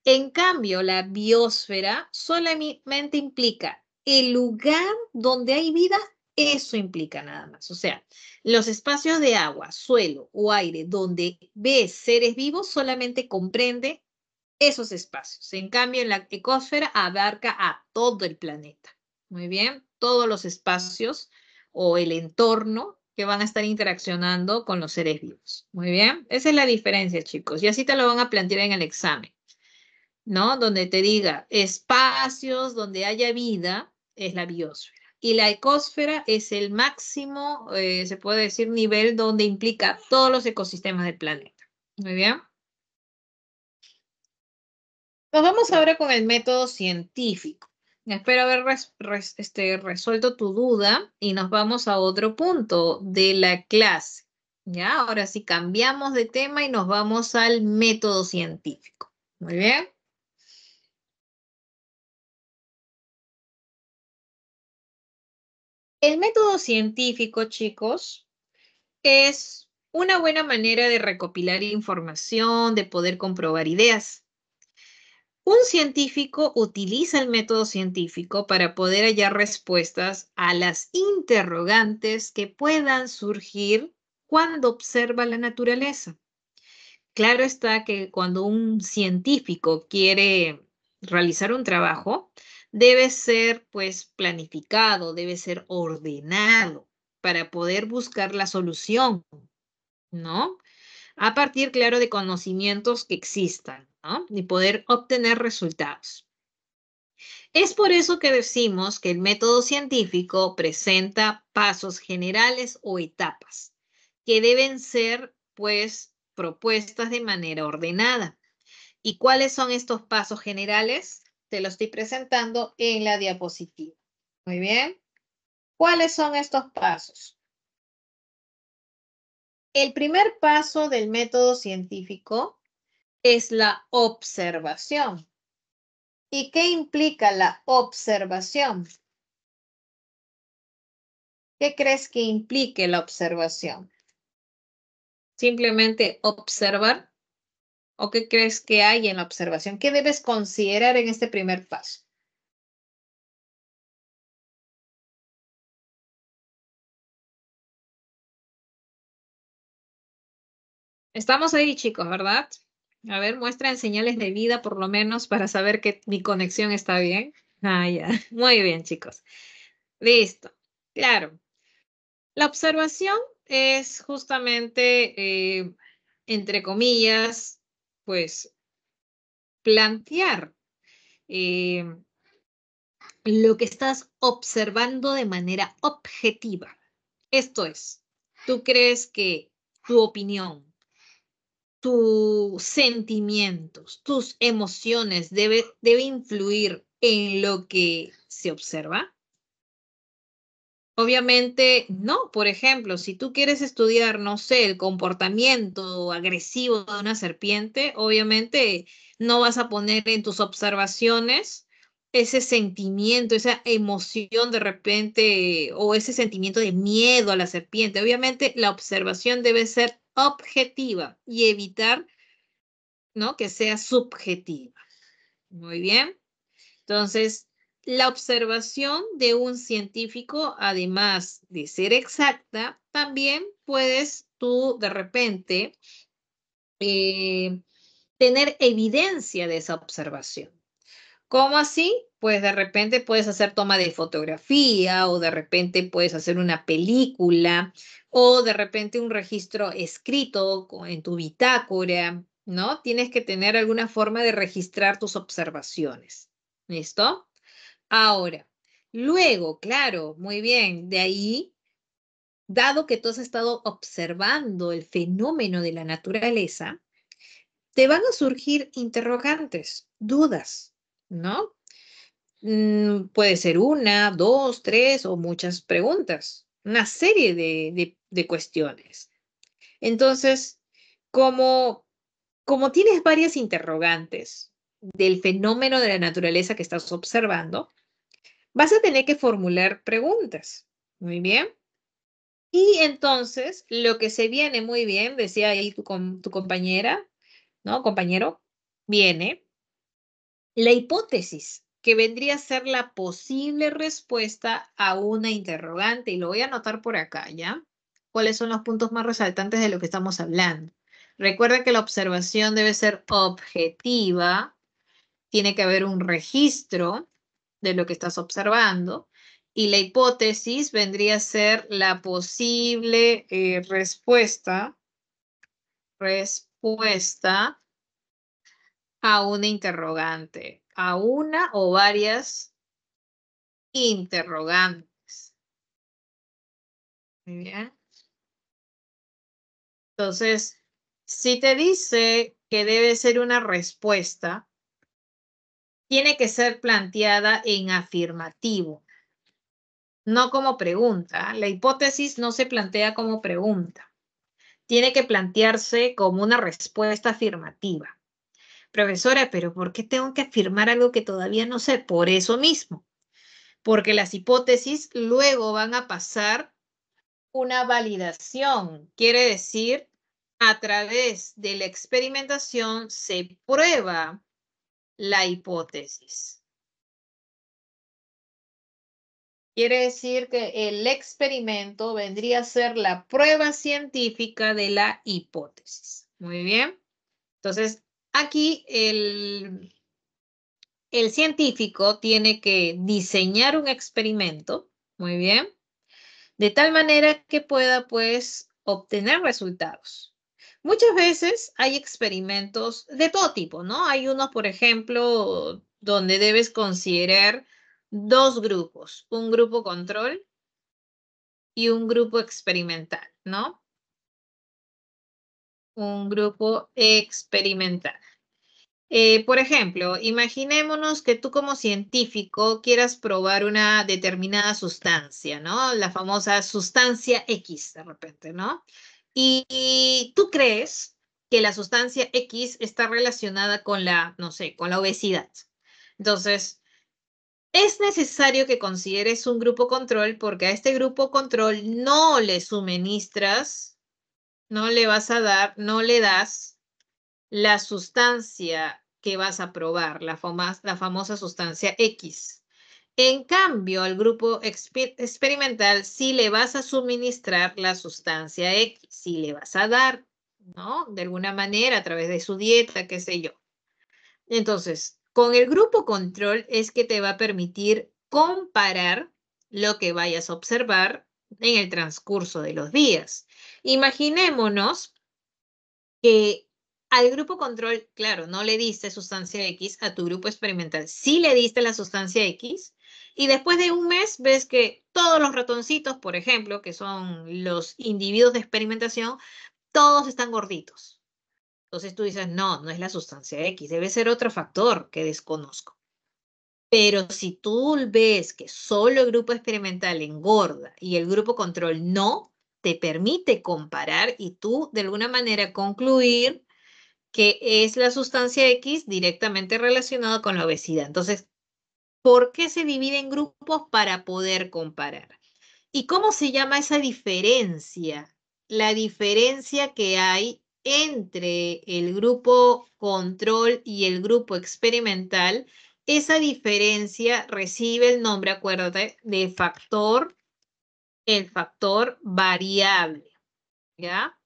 En cambio, la biosfera solamente implica el lugar donde hay vida, eso implica nada más. O sea, los espacios de agua, suelo o aire donde ves seres vivos solamente comprende esos espacios. En cambio, en la ecosfera abarca a todo el planeta. Muy bien, todos los espacios o el entorno que van a estar interaccionando con los seres vivos. Muy bien, esa es la diferencia, chicos. Y así te lo van a plantear en el examen. ¿No? Donde te diga espacios donde haya vida, es la biosfera. Y la ecosfera es el máximo, se puede decir, nivel donde implica todos los ecosistemas del planeta. Muy bien. Nos vamos ahora con el método científico. Espero haber resuelto tu duda y nos vamos a otro punto de la clase. ¿Ya? Ahora sí cambiamos de tema y nos vamos al método científico. Muy bien. El método científico, chicos, es una buena manera de recopilar información, de poder comprobar ideas. Un científico utiliza el método científico para poder hallar respuestas a las interrogantes que puedan surgir cuando observa la naturaleza. Claro está que cuando un científico quiere realizar un trabajo, debe ser pues planificado, debe ser ordenado para poder buscar la solución, ¿no? A partir, claro, de conocimientos que existan, ¿no? Y poder obtener resultados. Es por eso que decimos que el método científico presenta pasos generales o etapas que deben ser, pues, propuestas de manera ordenada. ¿Y cuáles son estos pasos generales? Te lo estoy presentando en la diapositiva. Muy bien. ¿Cuáles son estos pasos? El primer paso del método científico es la observación. ¿Y qué implica la observación? ¿Qué crees que implique la observación? ¿Simplemente observar? ¿O qué crees que hay en la observación? ¿Qué debes considerar en este primer paso? Estamos ahí, chicos, ¿verdad? A ver, muestran señales de vida por lo menos para saber que mi conexión está bien. Ah, ya. Muy bien, chicos. Listo. Claro, la observación es justamente, entre comillas, pues plantear eh, lo que estás observando de manera objetiva. Esto es, tú crees que tu opinión, tus sentimientos, tus emociones debe influir en lo que se observa. Obviamente, no. Por ejemplo, si tú quieres estudiar, no sé, el comportamiento agresivo de una serpiente, obviamente no vas a poner en tus observaciones ese sentimiento, esa emoción de repente, o ese sentimiento de miedo a la serpiente. Obviamente, la observación debe ser objetiva y evitar, ¿no?, que sea subjetiva. Muy bien. Entonces, la observación de un científico, además de ser exacta, también puedes tú de repente eh, tener evidencia de esa observación. ¿Cómo así? Pues de repente puedes hacer toma de fotografía o de repente puedes hacer una película o de repente un registro escrito en tu bitácora, ¿no? Tienes que tener alguna forma de registrar tus observaciones. ¿Listo? Ahora, luego, claro, muy bien, de ahí, dado que tú has estado observando el fenómeno de la naturaleza, te van a surgir interrogantes, dudas, ¿no? Puede ser una, dos, tres o muchas preguntas, una serie de cuestiones. Entonces, como, como tienes varias interrogantes del fenómeno de la naturaleza que estás observando, vas a tener que formular preguntas. Muy bien. Y entonces, lo que se viene muy bien, decía ahí tu compañera, ¿no? Compañero, viene la hipótesis, que vendría a ser la posible respuesta a una interrogante. Y lo voy a anotar por acá, ¿ya? ¿Cuáles son los puntos más resaltantes de lo que estamos hablando? Recuerda que la observación debe ser objetiva, tiene que haber un registro de lo que estás observando y la hipótesis vendría a ser la posible respuesta a una interrogante, a una o varias interrogantes. Muy bien. Entonces, si te dice que debe ser una respuesta, tiene que ser planteada en afirmativo, no como pregunta. La hipótesis no se plantea como pregunta. Tiene que plantearse como una respuesta afirmativa. Profesora, pero ¿por qué tengo que afirmar algo que todavía no sé? Por eso mismo, porque las hipótesis luego van a pasar una validación. Quiere decir, a través de la experimentación se prueba la hipótesis. Quiere decir que el experimento vendría a ser la prueba científica de la hipótesis. Muy bien. Entonces, aquí el científico tiene que diseñar un experimento, muy bien, de tal manera que pueda, pues, obtener resultados. Muchas veces hay experimentos de todo tipo, ¿no? Hay unos, por ejemplo, donde debes considerar dos grupos, un grupo control y un grupo experimental, ¿no? Un grupo experimental. Por ejemplo, imaginémonos que tú como científico quieras probar una determinada sustancia, ¿no? La famosa sustancia X, de repente, ¿no? Y tú crees que la sustancia X está relacionada con la, no sé, con la obesidad. Entonces, es necesario que consideres un grupo control porque a este grupo control no le suministras, no le vas a dar, no le das la sustancia que vas a probar, la famosa sustancia X. En cambio, al grupo experimental sí le vas a suministrar la sustancia X, sí le vas a dar, ¿no? De alguna manera, a través de su dieta, qué sé yo. Entonces, con el grupo control es que te va a permitir comparar lo que vayas a observar en el transcurso de los días. Imaginémonos que al grupo control, claro, no le diste sustancia X, a tu grupo experimental sí le diste la sustancia X, y después de un mes ves que todos los ratoncitos, por ejemplo, que son los individuos de experimentación, todos están gorditos. Entonces tú dices, no, no es la sustancia X, debe ser otro factor que desconozco. Pero si tú ves que solo el grupo experimental engorda y el grupo control no, te permite comparar y tú de alguna manera concluir que es la sustancia X directamente relacionada con la obesidad. Entonces, ¿por qué se divide en grupos? Para poder comparar. ¿Y cómo se llama esa diferencia? La diferencia que hay entre el grupo control y el grupo experimental, esa diferencia recibe el nombre, acuérdate, de factor, el factor variable, ¿ya?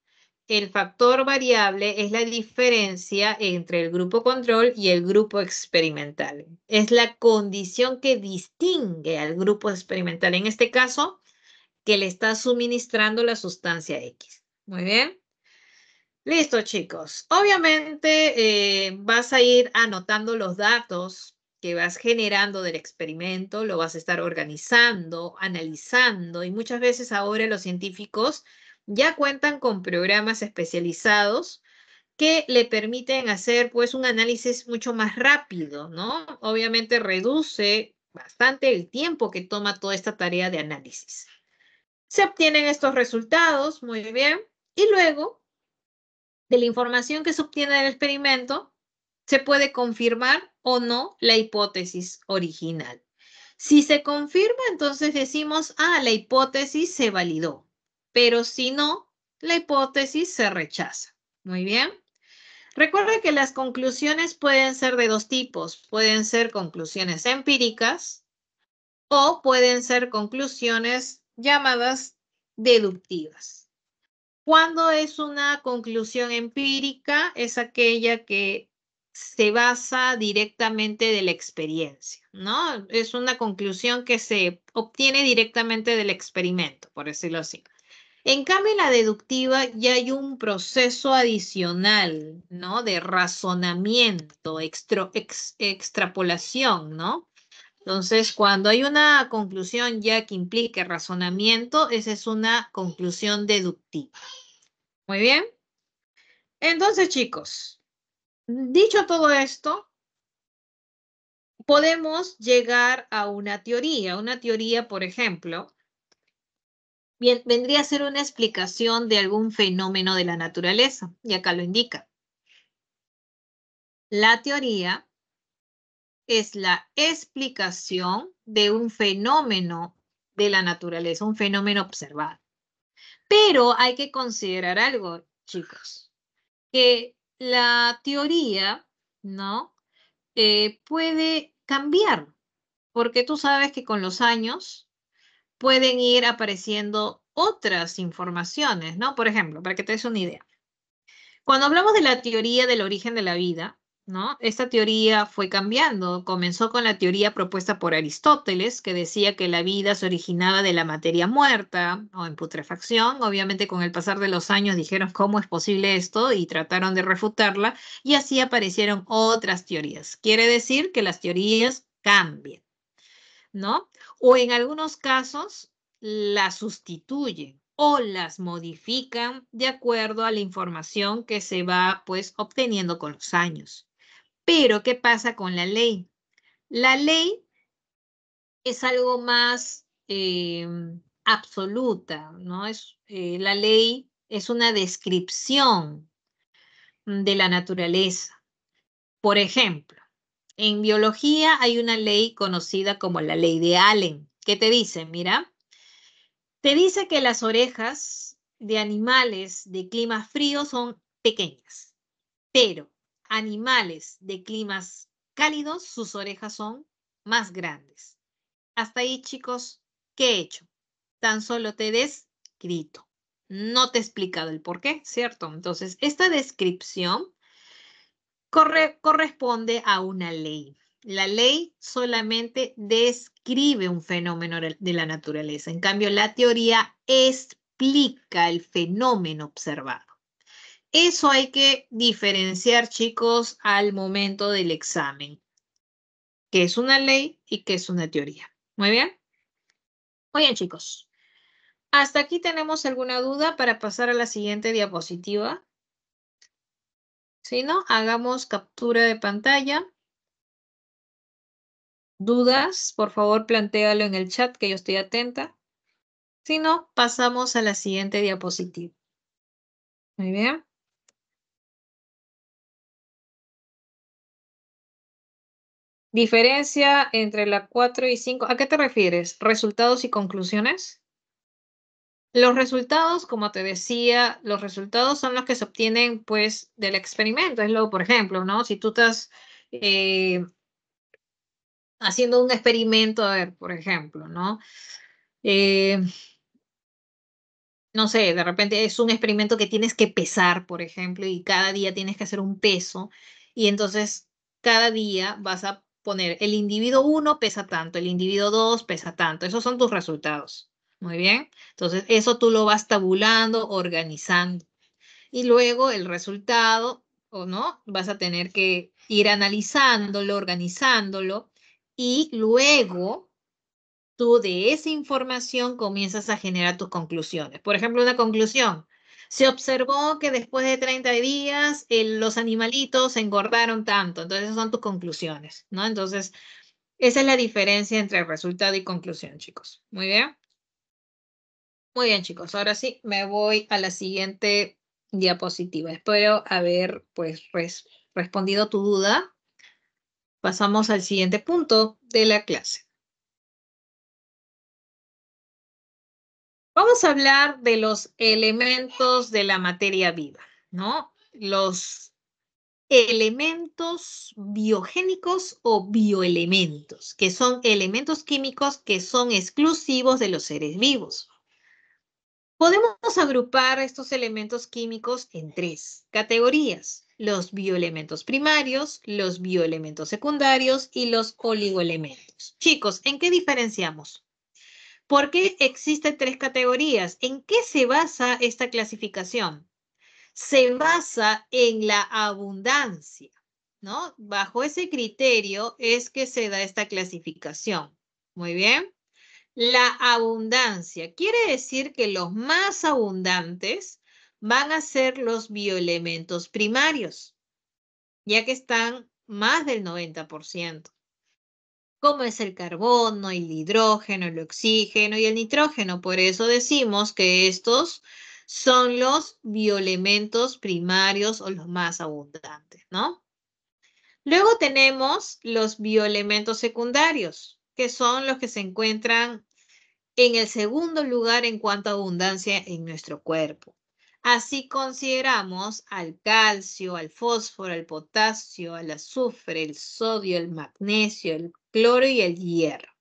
El factor variable es la diferencia entre el grupo control y el grupo experimental. Es la condición que distingue al grupo experimental. En este caso, que le está suministrando la sustancia X. Muy bien. Listo, chicos. Obviamente vas a ir anotando los datos que vas generando del experimento, lo vas a estar organizando, analizando y muchas veces ahora los científicos ya cuentan con programas especializados que le permiten hacer pues un análisis mucho más rápido, ¿no? Obviamente reduce bastante el tiempo que toma toda esta tarea de análisis. Se obtienen estos resultados, muy bien, y luego de la información que se obtiene del experimento, se puede confirmar o no la hipótesis original. Si se confirma, entonces decimos, la hipótesis se validó, pero si no, la hipótesis se rechaza. Muy bien. Recuerda que las conclusiones pueden ser de dos tipos. Pueden ser conclusiones empíricas o pueden ser conclusiones llamadas deductivas. Cuando es una conclusión empírica, es aquella que se basa directamente de la experiencia, ¿no? Es una conclusión que se obtiene directamente del experimento, por decirlo así. En cambio, en la deductiva ya hay un proceso adicional, ¿no? De razonamiento, extrapolación, ¿no? Entonces, cuando hay una conclusión ya que implique razonamiento, esa es una conclusión deductiva. Muy bien. Entonces, chicos, dicho todo esto, podemos llegar a una teoría. Una teoría, por ejemplo, bien, vendría a ser una explicación de algún fenómeno de la naturaleza, y acá lo indica. La teoría es la explicación de un fenómeno de la naturaleza, un fenómeno observado. Pero hay que considerar algo, chicos, que la teoría, ¿no? Puede cambiar, porque tú sabes que con los años pueden ir apareciendo otras informaciones, ¿no? Por ejemplo, para que te des una idea. Cuando hablamos de la teoría del origen de la vida, ¿no? Esta teoría fue cambiando. Comenzó con la teoría propuesta por Aristóteles, que decía que la vida se originaba de la materia muerta o en putrefacción. Obviamente, con el pasar de los años dijeron cómo es posible esto y trataron de refutarla, y así aparecieron otras teorías. Quiere decir que las teorías cambian, ¿no? O en algunos casos las sustituyen o las modifican de acuerdo a la información que se va pues obteniendo con los años. Pero, ¿qué pasa con la ley? La ley es algo más absoluta, ¿no? La ley es una descripción de la naturaleza. Por ejemplo, en biología hay una ley conocida como la ley de Allen. ¿Qué te dice? Mira, te dice que las orejas de animales de clima frío son pequeñas, pero animales de climas cálidos, sus orejas son más grandes. Hasta ahí, chicos, ¿qué he hecho? Tan solo te he descrito. No te he explicado el por qué, ¿cierto? Entonces, esta descripción corresponde a una ley. La ley solamente describe un fenómeno de la naturaleza. En cambio, la teoría explica el fenómeno observado. Eso hay que diferenciar, chicos, al momento del examen, qué es una ley y qué es una teoría. Muy bien. Muy bien, chicos. ¿Hasta aquí tenemos alguna duda para pasar a la siguiente diapositiva? Si no, hagamos captura de pantalla. ¿Dudas? Por favor, plantéalo en el chat que yo estoy atenta. Si no, pasamos a la siguiente diapositiva. Muy bien. Diferencia entre la 4 y 5. ¿A qué te refieres? ¿Resultados y conclusiones? Los resultados, como te decía, los resultados son los que se obtienen, pues, del experimento. Es lo, por ejemplo, ¿no? Si tú estás haciendo un experimento, a ver, por ejemplo, ¿no? Eh, no sé, de repente es un experimento que tienes que pesar, por ejemplo, y cada día tienes que hacer un peso, y entonces cada día vas a poner el individuo 1 pesa tanto, el individuo 2 pesa tanto. Esos son tus resultados. Muy bien. Entonces, eso tú lo vas tabulando, organizando. Y luego el resultado, o no, vas a tener que ir analizándolo, organizándolo, y luego tú de esa información comienzas a generar tus conclusiones. Por ejemplo, una conclusión. Se observó que después de 30 días los animalitos engordaron tanto. Entonces, esas son tus conclusiones, ¿no? Entonces, esa es la diferencia entre resultado y conclusión, chicos. Muy bien. Muy bien, chicos. Ahora sí, me voy a la siguiente diapositiva. Espero haber, pues, respondido tu duda. Pasamos al siguiente punto de la clase. Vamos a hablar de los elementos de la materia viva, ¿no? Los elementos biogénicos o bioelementos, que son elementos químicos que son exclusivos de los seres vivos. Podemos agrupar estos elementos químicos en tres categorías: los bioelementos primarios, los bioelementos secundarios y los oligoelementos. Chicos, ¿en qué diferenciamos? ¿Por qué existen tres categorías? ¿En qué se basa esta clasificación? Se basa en la abundancia, ¿no? Bajo ese criterio es que se da esta clasificación. Muy bien. La abundancia quiere decir que los más abundantes van a ser los bioelementos primarios, ya que están más del 90%. Como es el carbono, el hidrógeno, el oxígeno y el nitrógeno. Por eso decimos que estos son los bioelementos primarios o los más abundantes, ¿no? Luego tenemos los bioelementos secundarios, que son los que se encuentran en el segundo lugar en cuanto a abundancia en nuestro cuerpo. Así consideramos al calcio, al fósforo, al potasio, al azufre, el sodio, el magnesio, el cloro y el hierro.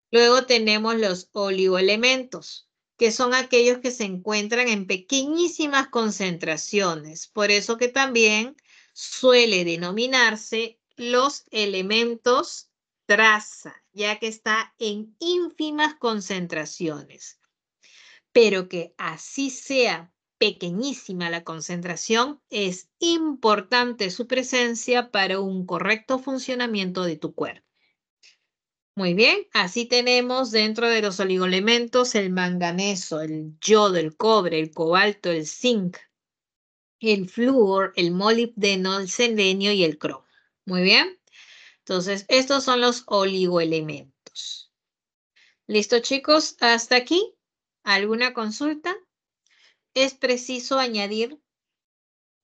Luego tenemos los oligoelementos, que son aquellos que se encuentran en pequeñísimas concentraciones. Por eso que también suele denominarse los elementos traza, ya que está en ínfimas concentraciones. Pero que así sea pequeñísima la concentración, es importante su presencia para un correcto funcionamiento de tu cuerpo. Muy bien, así tenemos dentro de los oligoelementos el manganeso, el yodo, el cobre, el cobalto, el zinc, el flúor, el molibdeno, el selenio y el cromo. Muy bien, entonces estos son los oligoelementos. ¿Listo, chicos? ¿Hasta aquí? ¿Alguna consulta? Es preciso añadir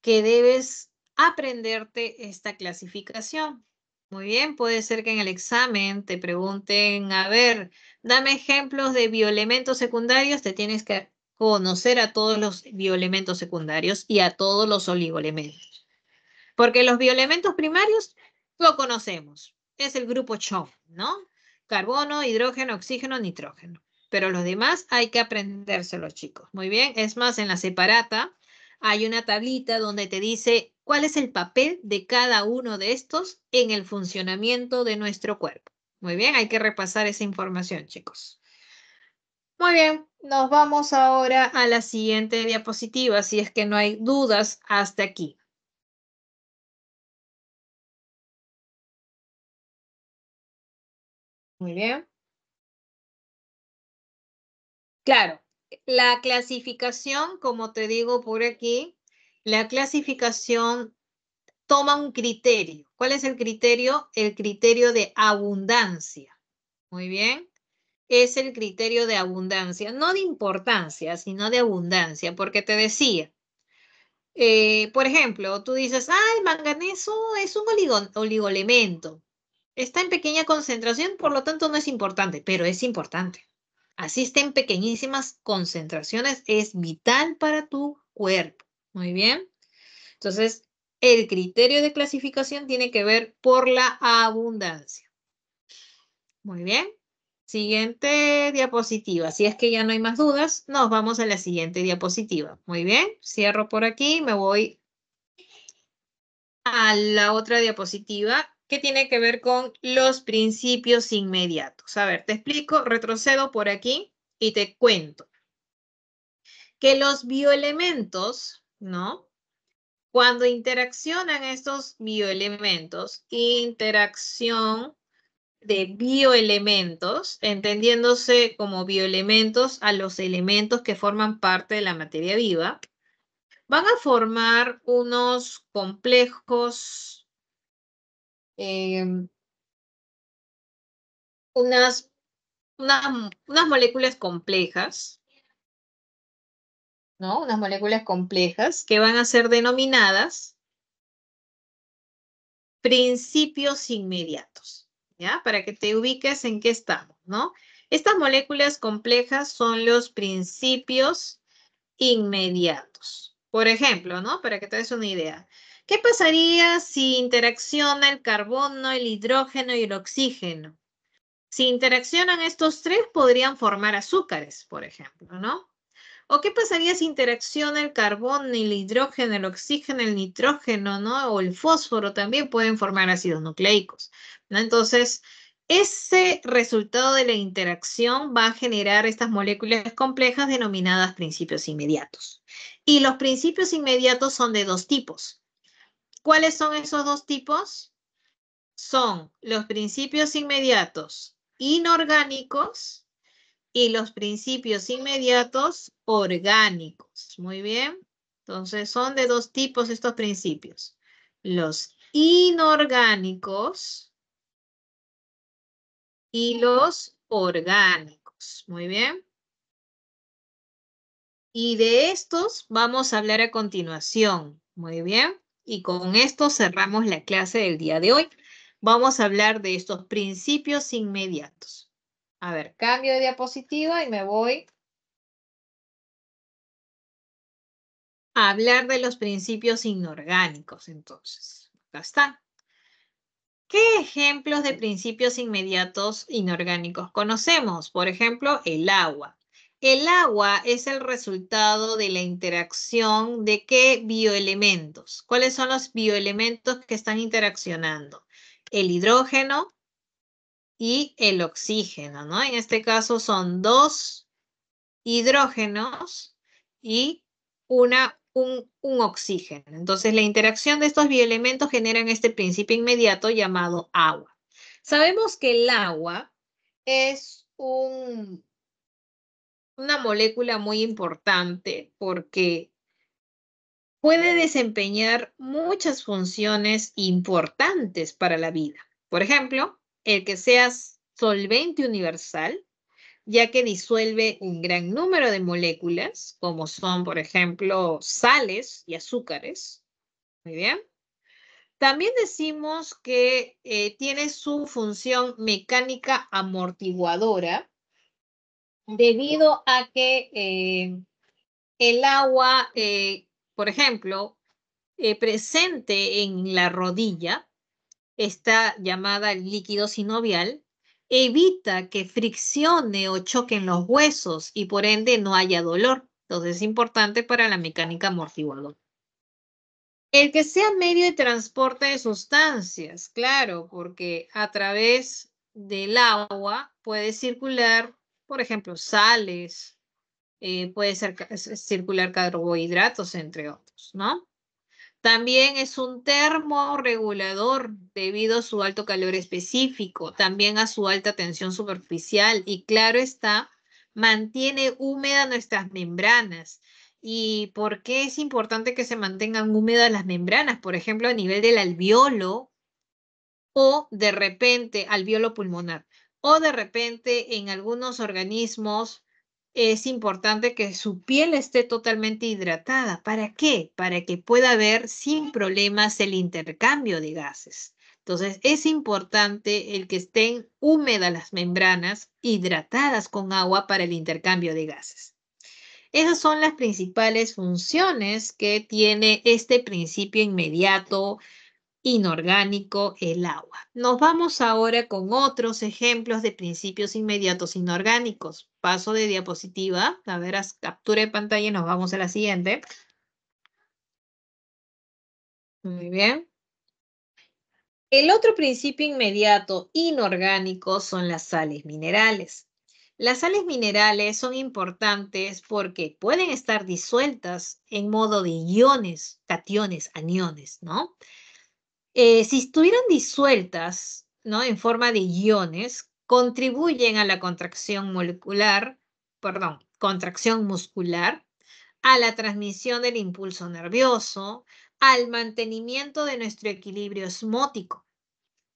que debes aprenderte esta clasificación. Muy bien, puede ser que en el examen te pregunten, a ver, dame ejemplos de bioelementos secundarios, te tienes que conocer a todos los bioelementos secundarios y a todos los oligoelementos. Porque los bioelementos primarios lo conocemos, es el grupo CHO, ¿no? Carbono, hidrógeno, oxígeno, nitrógeno. Pero los demás hay que aprendérselos, chicos. Muy bien, es más, en la separata hay una tablita donde te dice cuál es el papel de cada uno de estos en el funcionamiento de nuestro cuerpo. Muy bien, hay que repasar esa información, chicos. Muy bien, nos vamos ahora a la siguiente diapositiva, si es que no hay dudas hasta aquí. Muy bien. Claro, la clasificación, como te digo por aquí, la clasificación toma un criterio. ¿Cuál es el criterio? El criterio de abundancia. Muy bien. Es el criterio de abundancia, no de importancia, sino de abundancia, porque te decía, por ejemplo, tú dices, ah, el manganeso es un oligoelemento. Está en pequeña concentración, por lo tanto no es importante, pero es importante. Así está en pequeñísimas concentraciones, es vital para tu cuerpo. Muy bien. Entonces, el criterio de clasificación tiene que ver por la abundancia. Muy bien. Siguiente diapositiva. Si es que ya no hay más dudas, nos vamos a la siguiente diapositiva. Muy bien. Cierro por aquí, me voy a la otra diapositiva que tiene que ver con los principios inmediatos. A ver, te explico, retrocedo por aquí y te cuento que los bioelementos, ¿no? Cuando interaccionan estos bioelementos, interacción de bioelementos, entendiéndose como bioelementos a los elementos que forman parte de la materia viva, van a formar unos complejos, eh, unas, unas moléculas complejas, ¿no? Unas moléculas complejas que van a ser denominadas principios inmediatos, ¿ya? Para que te ubiques en qué estamos, ¿no? Estas moléculas complejas son los principios inmediatos. Por ejemplo, ¿no? Para que te des una idea. ¿Qué pasaría si interacciona el carbono, el hidrógeno y el oxígeno? Si interaccionan estos tres, podrían formar azúcares, por ejemplo, ¿no? ¿O qué pasaría si interacciona el carbono, el hidrógeno, el oxígeno, el nitrógeno, ¿no? O el fósforo también pueden formar ácidos nucleicos, ¿no? Entonces, ese resultado de la interacción va a generar estas moléculas complejas denominadas principios inmediatos. Y los principios inmediatos son de dos tipos. ¿Cuáles son esos dos tipos? Son los principios inmediatos inorgánicos y los principios inmediatos orgánicos. Muy bien. Entonces son de dos tipos estos principios. Los inorgánicos y los orgánicos. Muy bien. Y de estos vamos a hablar a continuación. Muy bien. Y con esto cerramos la clase del día de hoy. Vamos a hablar de estos principios inmediatos. A ver, cambio de diapositiva y me voy a hablar de los principios inorgánicos, entonces. Acá está. ¿Qué ejemplos de principios inmediatos inorgánicos conocemos? Por ejemplo, el agua. El agua es el resultado de la interacción de qué bioelementos. ¿Cuáles son los bioelementos que están interaccionando? El hidrógeno y el oxígeno, ¿no? En este caso son dos hidrógenos y un oxígeno. Entonces, la interacción de estos bioelementos generan este principio inmediato llamado agua. Sabemos que el agua es una molécula muy importante porque puede desempeñar muchas funciones importantes para la vida. Por ejemplo, el que seas solvente universal, ya que disuelve un gran número de moléculas, como son, por ejemplo, sales y azúcares. Muy bien. También decimos que tiene su función mecánica amortiguadora debido a que el agua, por ejemplo, presente en la rodilla, esta llamada líquido sinovial, evita que friccione o choquen los huesos y por ende no haya dolor. Entonces es importante para la mecánica amortiguadora. El que sea medio de transporte de sustancias, claro, porque a través del agua puede circular, por ejemplo, sales, puede circular carbohidratos, entre otros, ¿no? También es un termorregulador debido a su alto calor específico, también a su alta tensión superficial y claro está, mantiene húmedas nuestras membranas. ¿Y por qué es importante que se mantengan húmedas las membranas? Por ejemplo, a nivel del alveolo o de repente alveolo pulmonar o de repente en algunos organismos es importante que su piel esté totalmente hidratada. ¿Para qué? Para que pueda haber sin problemas el intercambio de gases. Entonces, es importante el que estén húmedas las membranas, hidratadas con agua para el intercambio de gases. Esas son las principales funciones que tiene este principio inmediato inorgánico, el agua. Nos vamos ahora con otros ejemplos de principios inmediatos inorgánicos. Paso de diapositiva, a ver, haz captura de pantalla y nos vamos a la siguiente. Muy bien. El otro principio inmediato inorgánico son las sales minerales. Las sales minerales son importantes porque pueden estar disueltas en modo de iones, cationes, aniones, ¿no? Si estuvieran disueltas, ¿no? En forma de iones, contribuyen a la contracción molecular, perdón, contracción muscular, a la transmisión del impulso nervioso, al mantenimiento de nuestro equilibrio osmótico.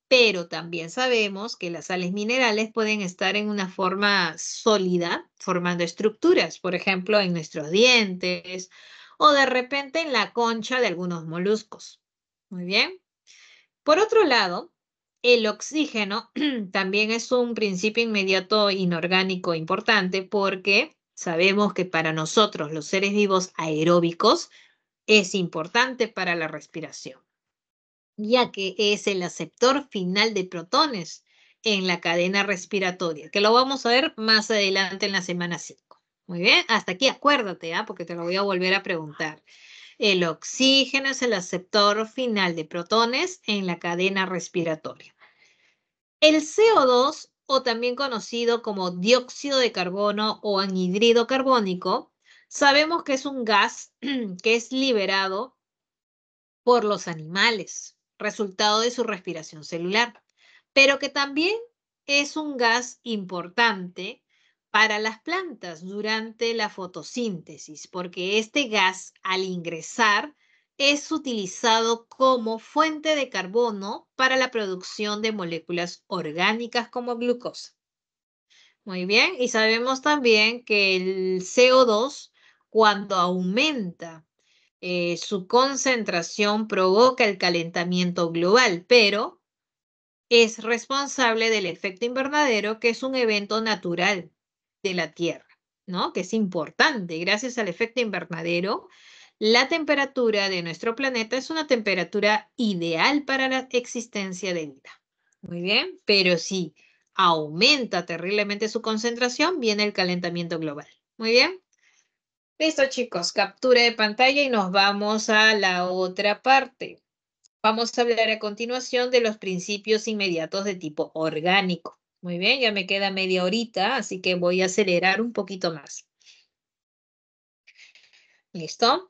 Pero también sabemos que las sales minerales pueden estar en una forma sólida, formando estructuras, por ejemplo, en nuestros dientes o de repente en la concha de algunos moluscos. Muy bien. Por otro lado, el oxígeno también es un principio inmediato inorgánico importante porque sabemos que para nosotros, los seres vivos aeróbicos, es importante para la respiración, ya que es el aceptor final de protones en la cadena respiratoria, que lo vamos a ver más adelante en la semana 5. Muy bien, hasta aquí acuérdate, porque te lo voy a volver a preguntar. El oxígeno es el aceptor final de protones en la cadena respiratoria. El CO2, o también conocido como dióxido de carbono o anhídrido carbónico, sabemos que es un gas que es liberado por los animales, resultado de su respiración celular, pero que también es un gas importante para las plantas durante la fotosíntesis, porque este gas al ingresar es utilizado como fuente de carbono para la producción de moléculas orgánicas como glucosa. Muy bien, y sabemos también que el CO2, cuando aumenta su concentración provoca el calentamiento global, pero es responsable del efecto invernadero, que es un evento natural de la Tierra, ¿no? Que es importante. Gracias al efecto invernadero, la temperatura de nuestro planeta es una temperatura ideal para la existencia de vida. Muy bien, pero si aumenta terriblemente su concentración, viene el calentamiento global. Muy bien. Listo, chicos, captura de pantalla y nos vamos a la otra parte. Vamos a hablar a continuación de los principios inmediatos de tipo orgánico. Muy bien, ya me queda media horita, así que voy a acelerar un poquito más. ¿Listo?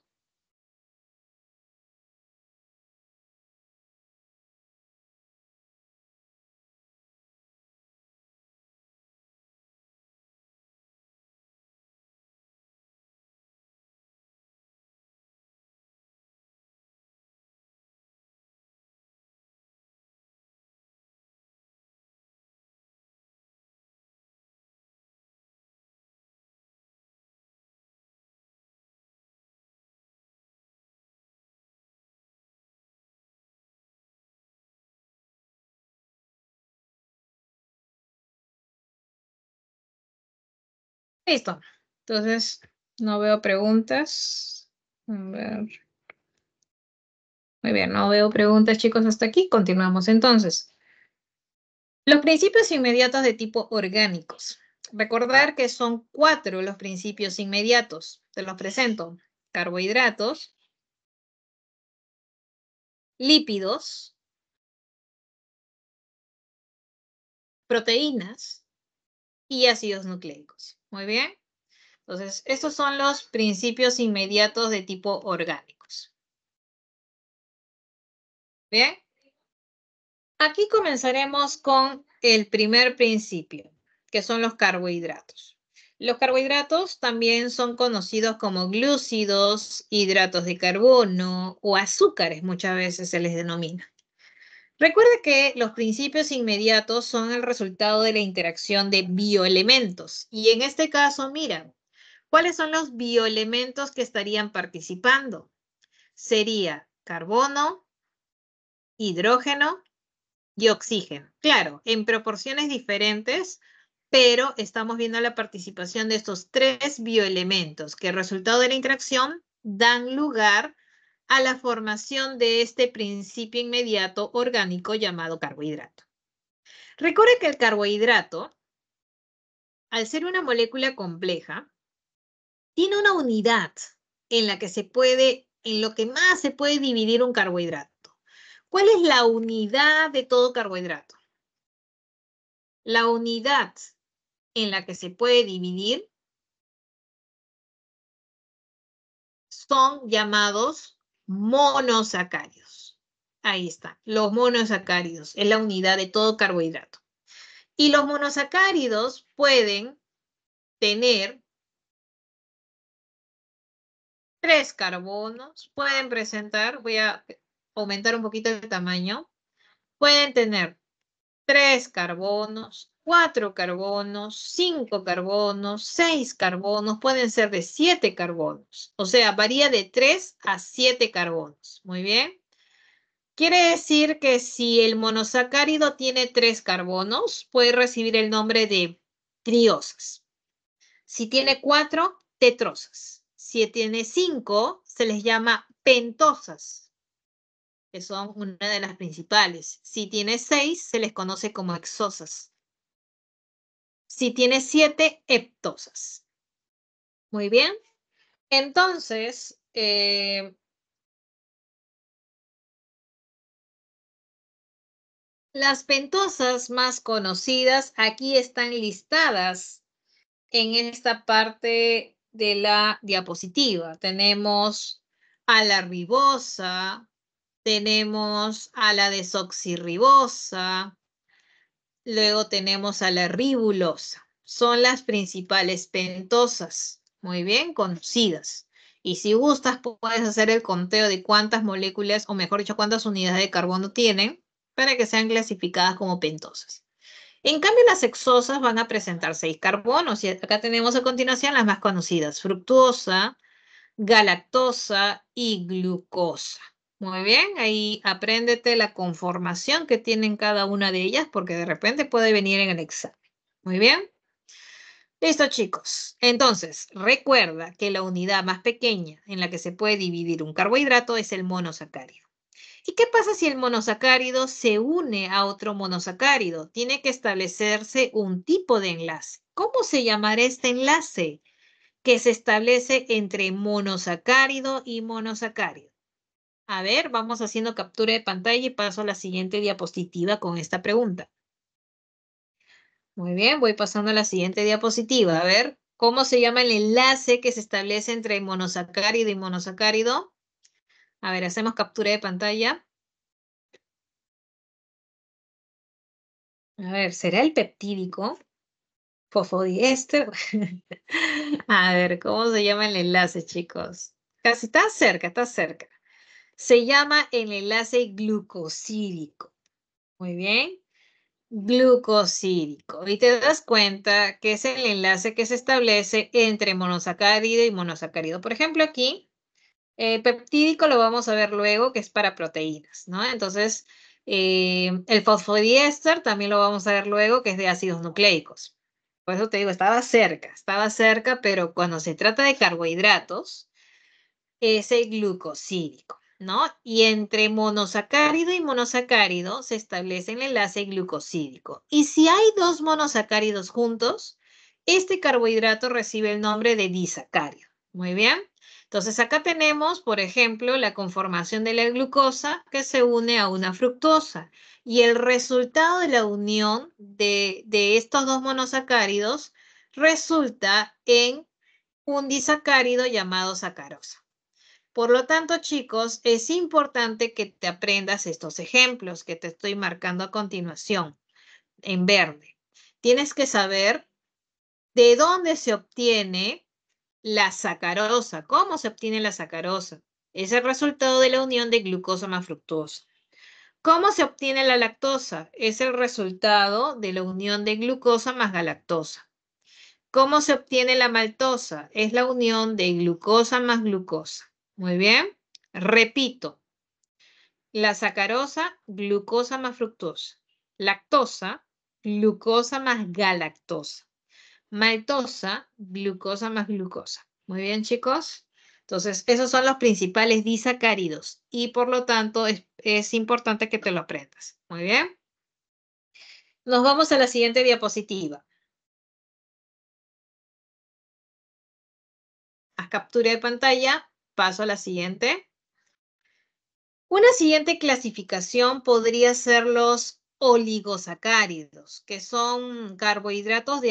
Listo. Entonces, no veo preguntas. A ver. Muy bien, no veo preguntas, chicos, hasta aquí. Continuamos entonces. Los principios inmediatos de tipo orgánicos. Recordar que son 4 los principios inmediatos. Te los presento. Carbohidratos, lípidos, proteínas y ácidos nucleicos. Muy bien. Entonces, estos son los principios inmediatos de tipo orgánicos. Bien. Aquí comenzaremos con el primer principio, que son los carbohidratos. Los carbohidratos también son conocidos como glúcidos, hidratos de carbono o azúcares, muchas veces se les denomina. Recuerde que los principios inmediatos son el resultado de la interacción de bioelementos. Y en este caso, mira, ¿cuáles son los bioelementos que estarían participando? Sería carbono, hidrógeno y oxígeno. Claro, en proporciones diferentes, pero estamos viendo la participación de estos tres bioelementos que, resultado de la interacción, dan lugar a la formación de este principio inmediato orgánico llamado carbohidrato. Recuerde que el carbohidrato, al ser una molécula compleja, tiene una unidad en la que en lo que más se puede dividir un carbohidrato. ¿Cuál es la unidad de todo carbohidrato? La unidad en la que se puede dividir son llamados monosacáridos. Ahí está, los monosacáridos es la unidad de todo carbohidrato. Y los monosacáridos pueden tener 3 carbonos, pueden presentar, voy a aumentar un poquito el tamaño, pueden tener 3 carbonos, 4 carbonos, 5 carbonos, 6 carbonos, pueden ser de 7 carbonos. O sea, varía de 3 a 7 carbonos. Muy bien. Quiere decir que si el monosacárido tiene 3 carbonos, puede recibir el nombre de triosas. Si tiene 4, tetrosas. Si tiene 5, se les llama pentosas, que son una de las principales. Si tiene 6, se les conoce como hexosas. Si tiene 7, heptosas. Muy bien. Entonces, las pentosas más conocidas aquí están listadas en esta parte de la diapositiva. Tenemos a la ribosa, tenemos a la desoxirribosa, luego tenemos a la ribulosa. Son las principales pentosas, muy bien conocidas. Y si gustas, puedes hacer el conteo de cuántas moléculas, o mejor dicho, cuántas unidades de carbono tienen para que sean clasificadas como pentosas. En cambio, las hexosas van a presentar 6 carbonos y acá tenemos a continuación las más conocidas, fructuosa, galactosa y glucosa. Muy bien, ahí apréndete la conformación que tienen cada una de ellas porque de repente puede venir en el examen. Muy bien. Listo, chicos. Entonces, recuerda que la unidad más pequeña en la que se puede dividir un carbohidrato es el monosacárido. ¿Y qué pasa si el monosacárido se une a otro monosacárido? Tiene que establecerse un tipo de enlace. ¿Cómo se llamará este enlace que se establece entre monosacárido y monosacárido? A ver, vamos haciendo captura de pantalla y paso a la siguiente diapositiva con esta pregunta. Muy bien, voy pasando a la siguiente diapositiva. A ver, ¿cómo se llama el enlace que se establece entre monosacárido y monosacárido? A ver, hacemos captura de pantalla. A ver, ¿será el peptídico? Fosfodiéster. A ver, ¿cómo se llama el enlace, chicos? Casi está cerca, está cerca. Se llama el enlace glucosídico. Muy bien. Glucosídico. Y te das cuenta que es el enlace que se establece entre monosacárido y monosacárido. Por ejemplo, aquí, el peptídico lo vamos a ver luego, que es para proteínas, ¿no? Entonces, el fosfodiéster también lo vamos a ver luego, que es de ácidos nucleicos. Por eso te digo, estaba cerca, pero cuando se trata de carbohidratos, es el glucosídico, ¿no? Y entre monosacárido y monosacárido se establece el enlace glucosídico. Y si hay 2 monosacáridos juntos, este carbohidrato recibe el nombre de disacárido. Muy bien. Entonces acá tenemos, por ejemplo, la conformación de la glucosa que se une a una fructosa. Y el resultado de la unión de estos dos monosacáridos resulta en un disacárido llamado sacarosa. Por lo tanto, chicos, es importante que te aprendas estos ejemplos que te estoy marcando a continuación en verde. Tienes que saber de dónde se obtiene la sacarosa. ¿Cómo se obtiene la sacarosa? Es el resultado de la unión de glucosa más fructosa. ¿Cómo se obtiene la lactosa? Es el resultado de la unión de glucosa más galactosa. ¿Cómo se obtiene la maltosa? Es la unión de glucosa más glucosa. Muy bien. Repito. La sacarosa, glucosa más fructosa. Lactosa, glucosa más galactosa. Maltosa, glucosa más glucosa. Muy bien, chicos. Entonces, esos son los principales disacáridos y por lo tanto es importante que te lo aprendas. Muy bien. Nos vamos a la siguiente diapositiva. Haz captura de pantalla. Paso a la siguiente. Una siguiente clasificación podría ser los oligosacáridos, que son carbohidratos de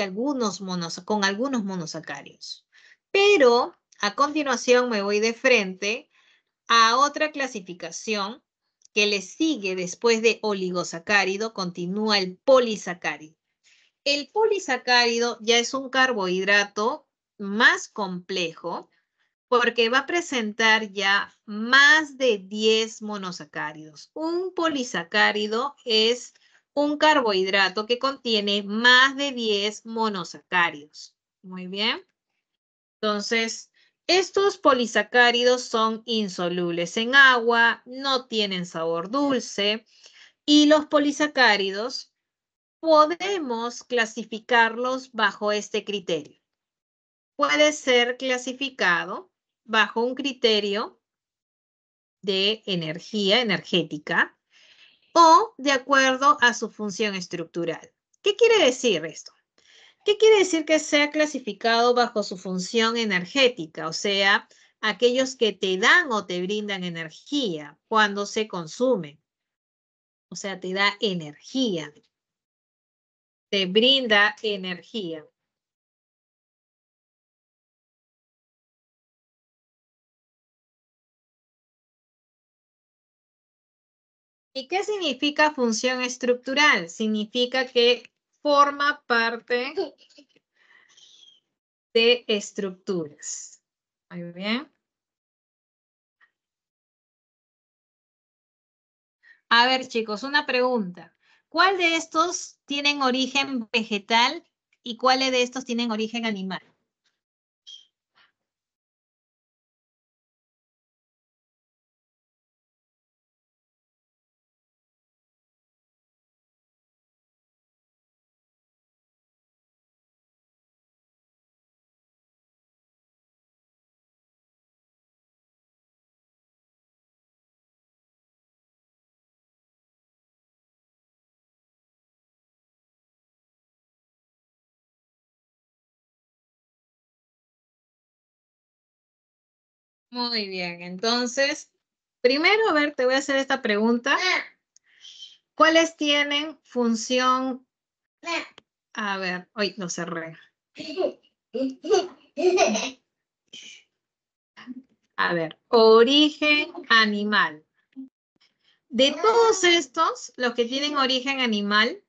con algunos monosacáridos. Pero a continuación me voy de frente a otra clasificación que le sigue después de oligosacárido, continúa el polisacárido. El polisacárido ya es un carbohidrato más complejo porque va a presentar ya más de 10 monosacáridos. Un polisacárido es un carbohidrato que contiene más de 10 monosacáridos. Muy bien. Entonces, estos polisacáridos son insolubles en agua, no tienen sabor dulce y los polisacáridos podemos clasificarlos bajo este criterio. Puede ser clasificado bajo un criterio de energía energética o de acuerdo a su función estructural. ¿Qué quiere decir esto? ¿Qué quiere decir que sea clasificado bajo su función energética? O sea, aquellos que te dan o te brindan energía cuando se consumen. O sea, te da energía. Te brinda energía. ¿Y qué significa función estructural? Significa que forma parte de estructuras. Muy bien. A ver, chicos, una pregunta. ¿Cuál de estos tienen origen vegetal y cuáles de estos tienen origen animal? Muy bien, entonces, primero, a ver, te voy a hacer esta pregunta. ¿Cuáles tienen función? A ver, hoy lo cerré. A ver, origen animal. De todos estos, los que tienen origen animal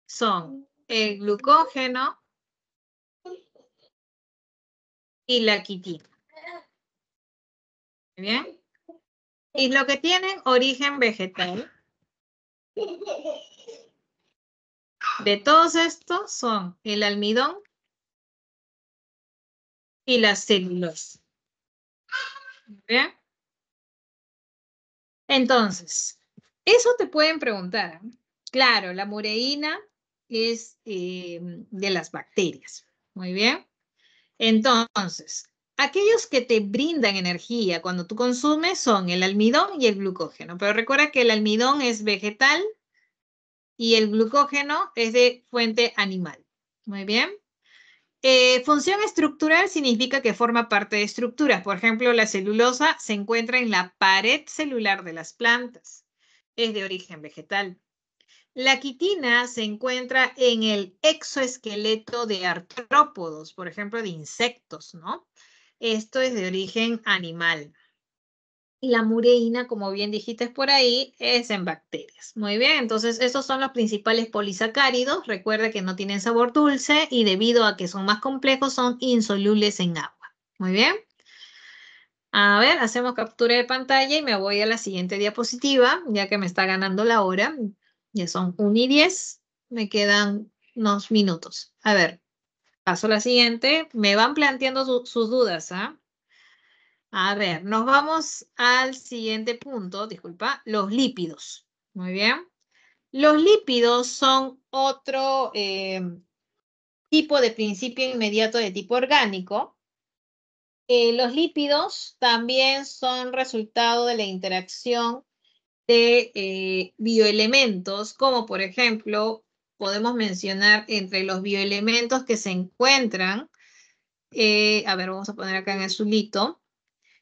son el glucógeno y la quitina. ¿Bien? Y lo que tienen origen vegetal, de todos estos son el almidón y la celulosa. ¿Bien? Entonces, eso te pueden preguntar. Claro, la mureína es de las bacterias. Muy bien. Entonces, aquellos que te brindan energía cuando tú consumes son el almidón y el glucógeno. Pero recuerda que el almidón es vegetal y el glucógeno es de fuente animal. Muy bien. Función estructural significa que forma parte de estructuras. Por ejemplo, la celulosa se encuentra en la pared celular de las plantas. Es de origen vegetal. La quitina se encuentra en el exoesqueleto de artrópodos, por ejemplo, de insectos, ¿no? Esto es de origen animal. Y la mureína, como bien dijiste por ahí, es en bacterias. Muy bien, entonces estos son los principales polisacáridos. Recuerda que no tienen sabor dulce y debido a que son más complejos, son insolubles en agua. Muy bien. A ver, hacemos captura de pantalla y me voy a la siguiente diapositiva, ya que me está ganando la hora. Ya son 1:10, me quedan unos minutos. A ver, paso a la siguiente. Me van planteando sus dudas, ¿ah? A ver, nos vamos al siguiente punto, disculpa, los lípidos. Muy bien. Los lípidos son otro tipo de principio inmediato de tipo orgánico. Los lípidos también son resultado de la interacción de bioelementos, como por ejemplo, podemos mencionar entre los bioelementos que se encuentran, a ver, vamos a poner acá en azulito.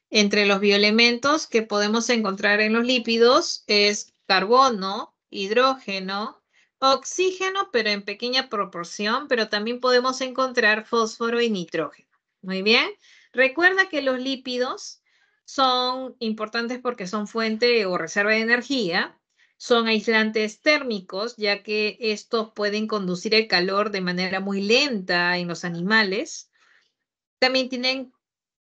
Entre los bioelementos que podemos encontrar en los lípidos es carbono, hidrógeno, oxígeno, pero en pequeña proporción, pero también podemos encontrar fósforo y nitrógeno. Muy bien. Recuerda que los lípidos son importantes porque son fuente o reserva de energía, son aislantes térmicos, ya que estos pueden conducir el calor de manera muy lenta en los animales. También tienen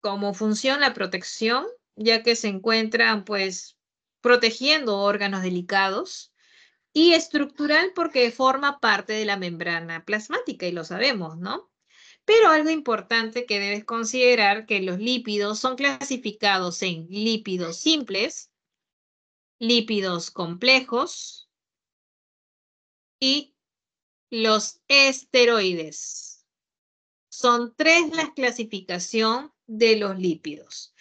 como función la protección, ya que se encuentran pues protegiendo órganos delicados, y estructural porque forma parte de la membrana plasmática y lo sabemos, ¿no? Pero algo importante que debes considerar que los lípidos son clasificados en lípidos simples, lípidos complejos y los esteroides. Son 3 las clasificación de los lípidos.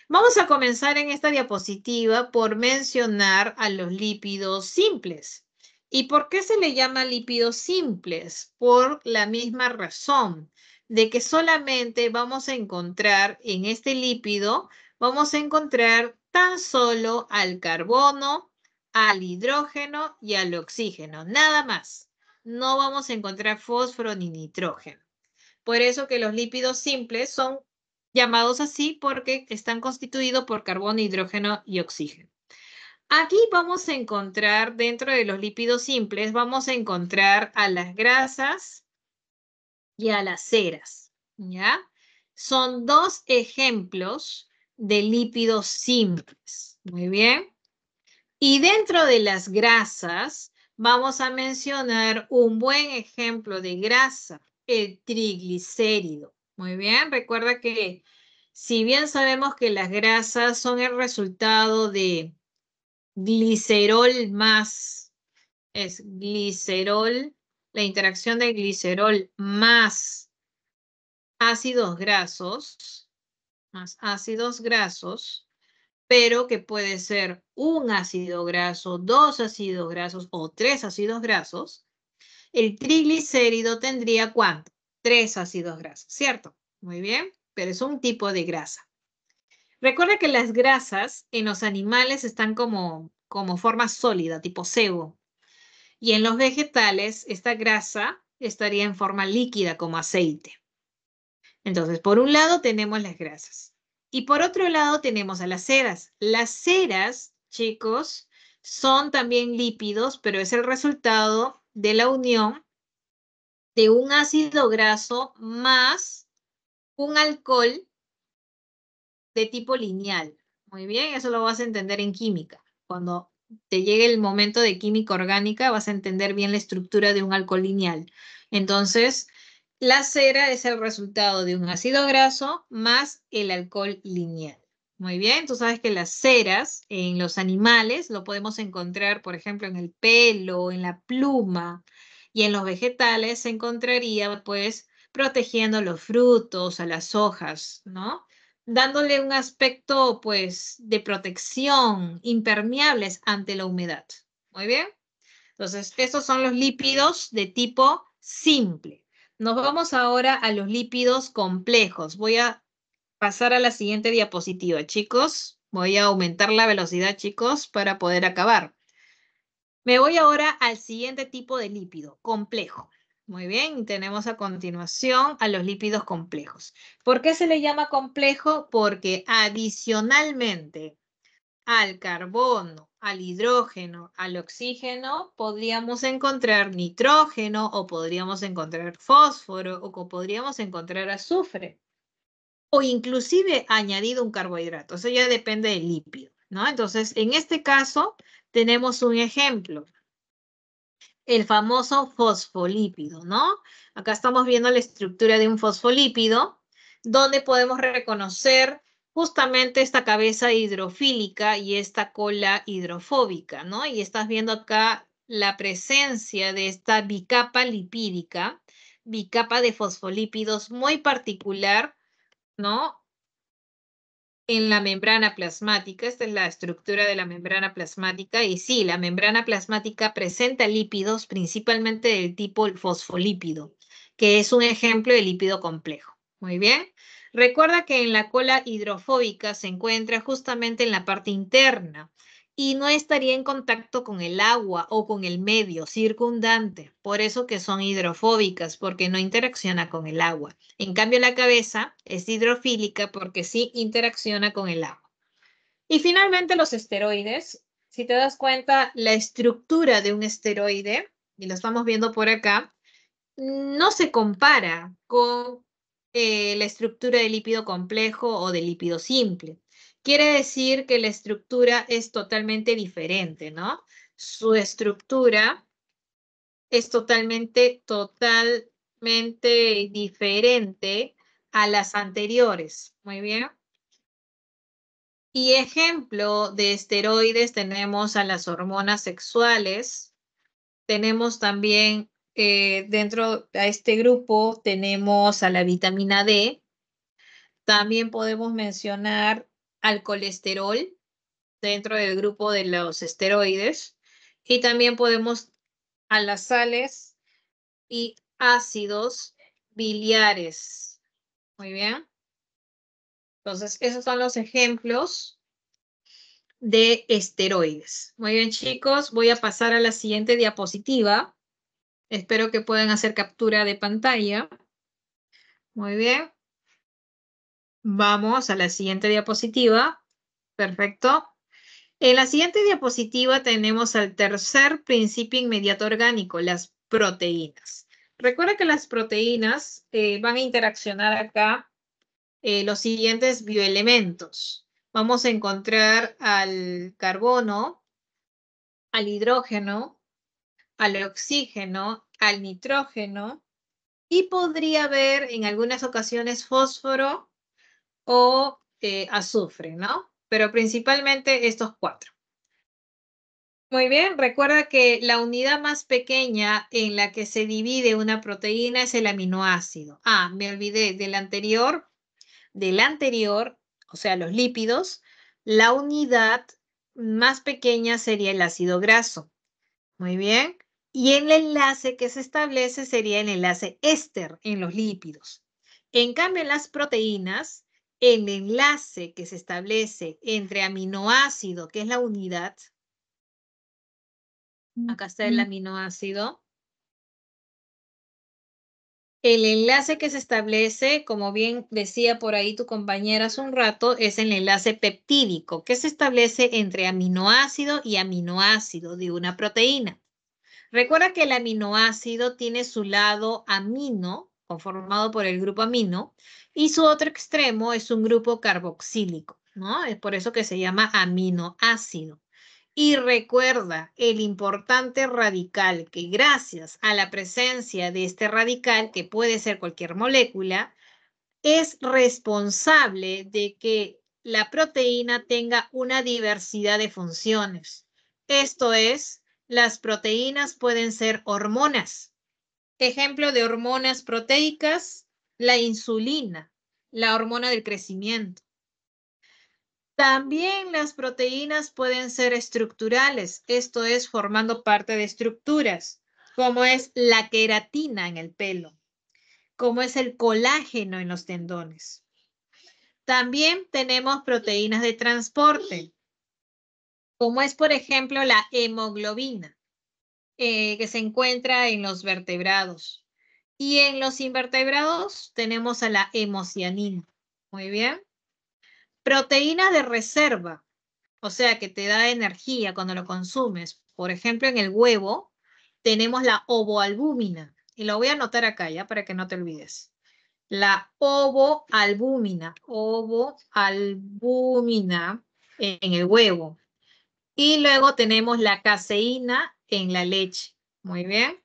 Vamos a comenzar en esta diapositiva por mencionar a los lípidos simples. ¿Y por qué se le llama lípidos simples? Por la misma razón de que solamente vamos a encontrar en este lípido, vamos a encontrar tan solo al carbono, al hidrógeno y al oxígeno, nada más. No vamos a encontrar fósforo ni nitrógeno. Por eso que los lípidos simples son llamados así porque están constituidos por carbono, hidrógeno y oxígeno. Aquí vamos a encontrar, dentro de los lípidos simples, vamos a encontrar a las grasas y a las ceras, ¿ya? Son 2 ejemplos de lípidos simples. Muy bien. Y dentro de las grasas, vamos a mencionar un buen ejemplo de grasa, el triglicérido. Muy bien, recuerda que si bien sabemos que las grasas son el resultado de glicerol más, es glicerol, la interacción de glicerol más ácidos grasos, pero que puede ser un ácido graso, 2 ácidos grasos o 3 ácidos grasos, el triglicérido tendría ¿cuánto? 3 ácidos grasos, ¿cierto? Muy bien, pero es un tipo de grasa. Recuerda que las grasas en los animales están como forma sólida, tipo sebo, y en los vegetales esta grasa estaría en forma líquida como aceite. Entonces, por un lado tenemos las grasas y por otro lado tenemos a las ceras. Las ceras, chicos, son también lípidos, pero es el resultado de la unión de un ácido graso más un alcohol de tipo lineal. Muy bien, eso lo vas a entender en química. Cuando te llegue el momento de química orgánica, vas a entender bien la estructura de un alcohol lineal. Entonces, la cera es el resultado de un ácido graso más el alcohol lineal. Muy bien, tú sabes que las ceras en los animales lo podemos encontrar, por ejemplo, en el pelo, en la pluma, y en los vegetales se encontraría, pues, protegiendo los frutos, a las hojas, ¿no? Dándole un aspecto, pues, de protección, impermeables ante la humedad. Muy bien. Entonces, estos son los lípidos de tipo simple. Nos vamos ahora a los lípidos complejos. Voy a pasar a la siguiente diapositiva, chicos. Voy a aumentar la velocidad, chicos, para poder acabar. Me voy ahora al siguiente tipo de lípido, complejo. Muy bien, y tenemos a continuación a los lípidos complejos. ¿Por qué se le llama complejo? Porque adicionalmente al carbono, al hidrógeno, al oxígeno, podríamos encontrar nitrógeno o podríamos encontrar fósforo o podríamos encontrar azufre o inclusive añadido un carbohidrato. Eso ya depende del lípido, ¿no? Entonces, en este caso, tenemos un ejemplo, el famoso fosfolípido, ¿no? Acá estamos viendo la estructura de un fosfolípido, donde podemos reconocer justamente esta cabeza hidrofílica y esta cola hidrofóbica, ¿no? Y estás viendo acá la presencia de esta bicapa lipídica, bicapa de fosfolípidos muy particular, ¿no? En la membrana plasmática. Esta es la estructura de la membrana plasmática. Y sí, la membrana plasmática presenta lípidos principalmente del tipo fosfolípido, que es un ejemplo de lípido complejo. Muy bien. Recuerda que en la cola hidrofóbica se encuentra justamente en la parte interna y no estaría en contacto con el agua o con el medio circundante. Por eso que son hidrofóbicas, porque no interacciona con el agua. En cambio, la cabeza es hidrofílica porque sí interacciona con el agua. Y finalmente los esteroides. Si te das cuenta, la estructura de un esteroide, y lo estamos viendo por acá, no se compara con la estructura de lípido complejo o de lípido simple. Quiere decir que la estructura es totalmente diferente, ¿no? Su estructura es totalmente diferente a las anteriores. Muy bien. Y ejemplo de esteroides tenemos a las hormonas sexuales. Tenemos también dentro de este grupo tenemos a la vitamina D. También podemos mencionar al colesterol dentro del grupo de los esteroides. Y también podemos a las sales y ácidos biliares. Muy bien. Entonces, esos son los ejemplos de esteroides. Muy bien, chicos, voy a pasar a la siguiente diapositiva. Espero que puedan hacer captura de pantalla. Muy bien. Vamos a la siguiente diapositiva. Perfecto. En la siguiente diapositiva tenemos al tercer principio inmediato orgánico, las proteínas. Recuerda que las proteínas van a interaccionar acá los siguientes bioelementos. Vamos a encontrar al carbono, al hidrógeno, al oxígeno, al nitrógeno y podría haber en algunas ocasiones fósforo o azufre, ¿no? Pero principalmente estos cuatro. Muy bien, recuerda que la unidad más pequeña en la que se divide una proteína es el aminoácido. Ah, me olvidé del anterior, o sea, los lípidos, la unidad más pequeña sería el ácido graso. Muy bien. Y el enlace que se establece sería el enlace éster en los lípidos. En cambio, en las proteínas, el enlace que se establece entre aminoácido, que es la unidad, acá está el aminoácido, el enlace que se establece, como bien decía por ahí tu compañera hace un rato, es el enlace peptídico, que se establece entre aminoácido y aminoácido de una proteína. Recuerda que el aminoácido tiene su lado amino, conformado por el grupo amino, y su otro extremo es un grupo carboxílico, ¿no? Es por eso que se llama aminoácido. Y recuerda el importante radical que gracias a la presencia de este radical, que puede ser cualquier molécula, es responsable de que la proteína tenga una diversidad de funciones. Esto es, las proteínas pueden ser hormonas. Ejemplo de hormonas proteicas, la insulina, la hormona del crecimiento. También las proteínas pueden ser estructurales, esto es, formando parte de estructuras, como es la queratina en el pelo. como es el colágeno en los tendones. También tenemos proteínas de transporte, como es, por ejemplo, la hemoglobina, que se encuentra en los vertebrados. Y en los invertebrados tenemos a la hemocianina. Muy bien. Proteína de reserva, o sea, que te da energía cuando lo consumes. Por ejemplo, en el huevo tenemos la ovoalbúmina. Y lo voy a anotar acá ya para que no te olvides. La ovoalbúmina en el huevo. Y luego tenemos la caseína en la leche. Muy bien.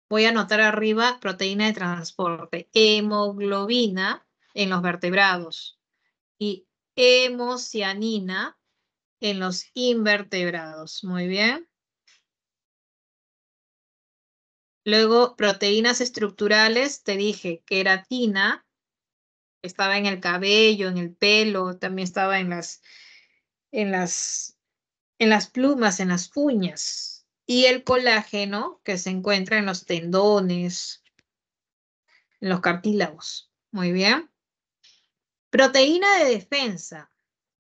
Voy a anotar arriba proteína de transporte. Hemoglobina en los vertebrados y hemocianina en los invertebrados. Muy bien. Luego, proteínas estructurales, te dije, queratina, estaba en el cabello, en el pelo, también estaba en las, en las plumas, en las uñas. Y el colágeno, que se encuentra en los tendones, en los cartílagos. Muy bien. Proteína de defensa,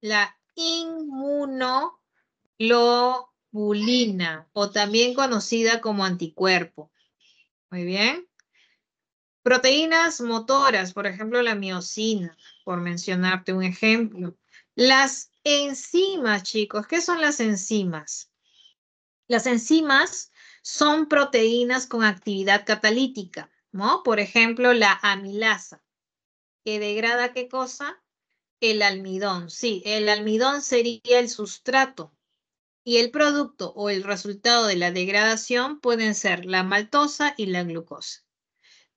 la inmunoglobulina, o también conocida como anticuerpo. Muy bien. Proteínas motoras, por ejemplo, la miosina, por mencionarte un ejemplo. Las enzimas, chicos, ¿qué son las enzimas? Las enzimas son proteínas con actividad catalítica, ¿no? Por ejemplo, la amilasa, que degrada ¿qué cosa? El almidón. Sí, el almidón sería el sustrato y el producto o el resultado de la degradación pueden ser la maltosa y la glucosa.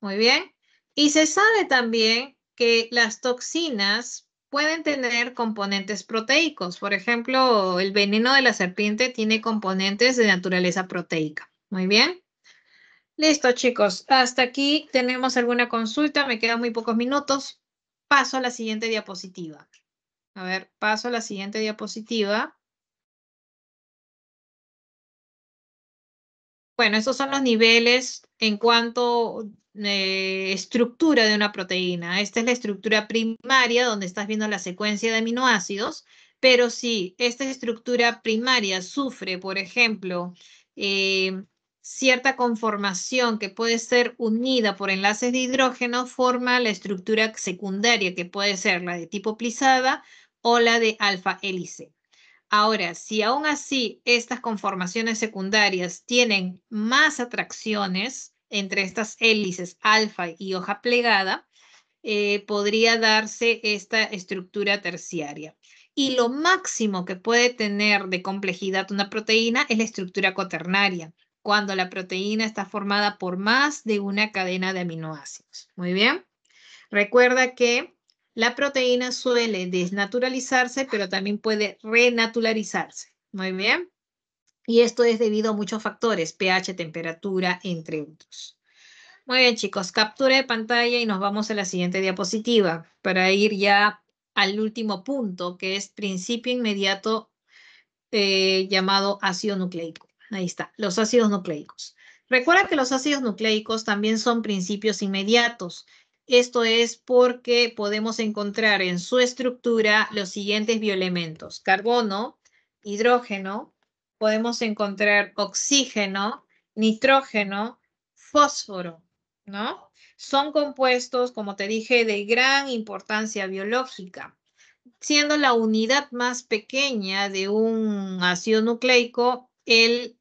Muy bien. Y se sabe también que las toxinas pueden tener componentes proteicos. Por ejemplo, el veneno de la serpiente tiene componentes de naturaleza proteica. Muy bien. Listo, chicos. Hasta aquí tenemos alguna consulta. Me quedan muy pocos minutos. Paso a la siguiente diapositiva. A ver, paso a la siguiente diapositiva. Bueno, esos son los niveles en cuanto estructura de una proteína. Esta es la estructura primaria donde estás viendo la secuencia de aminoácidos, pero si esta estructura primaria sufre, por ejemplo, cierta conformación que puede ser unida por enlaces de hidrógeno, forma la estructura secundaria que puede ser la de tipo plisada o la de alfa hélice. Ahora, si aún así estas conformaciones secundarias tienen más atracciones entre estas hélices alfa y hoja plegada, podría darse esta estructura terciaria. Y lo máximo que puede tener de complejidad una proteína es la estructura cuaternaria, cuando la proteína está formada por más de una cadena de aminoácidos. Muy bien. Recuerda que la proteína suele desnaturalizarse, pero también puede renaturalizarse. Muy bien. Y esto es debido a muchos factores, pH, temperatura, entre otros. Muy bien, chicos, captura de pantalla y nos vamos a la siguiente diapositiva para ir ya al último punto, que es principio inmediato llamado ácido nucleico. Ahí está, los ácidos nucleicos. Recuerda que los ácidos nucleicos también son principios inmediatos. Esto es porque podemos encontrar en su estructura los siguientes bioelementos: carbono, hidrógeno, podemos encontrar oxígeno, nitrógeno, fósforo, ¿no? Son compuestos, como te dije, de gran importancia biológica, siendo la unidad más pequeña de un ácido nucleico el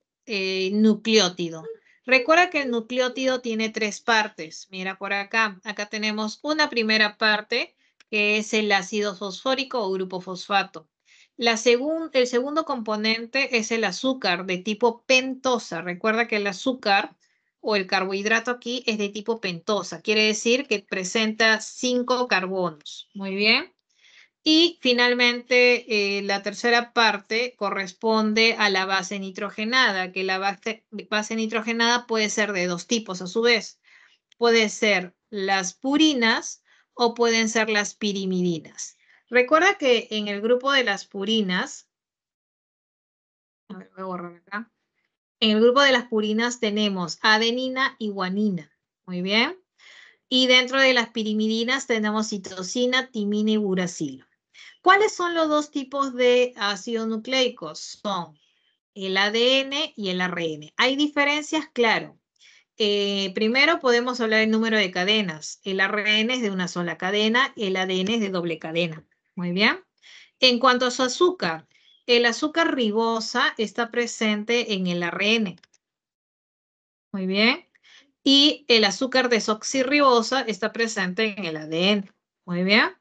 nucleótido. Recuerda que el nucleótido tiene tres partes. Mira por acá. Acá tenemos una primera parte que es el ácido fosfórico o grupo fosfato. El segundo componente es el azúcar de tipo pentosa. Recuerda que el azúcar o el carbohidrato aquí es de tipo pentosa. Quiere decir que presenta 5 carbonos. Muy bien. Y finalmente, la tercera parte corresponde a la base nitrogenada, que la base nitrogenada puede ser de dos tipos a su vez. Puede ser las purinas o pueden ser las pirimidinas. Recuerda que en el grupo de las purinas, a ver, voy a borrar acá. En el grupo de las purinas tenemos adenina y guanina. Muy bien. Y dentro de las pirimidinas tenemos citosina, timina y uracilo. ¿Cuáles son los dos tipos de ácidos nucleicos? Son el ADN y el ARN. ¿Hay diferencias? Claro. Primero podemos hablar del número de cadenas. El ARN es de una sola cadena, el ADN es de doble cadena. Muy bien. En cuanto a su azúcar, el azúcar ribosa está presente en el ARN. Muy bien. Y el azúcar desoxirribosa está presente en el ADN. Muy bien.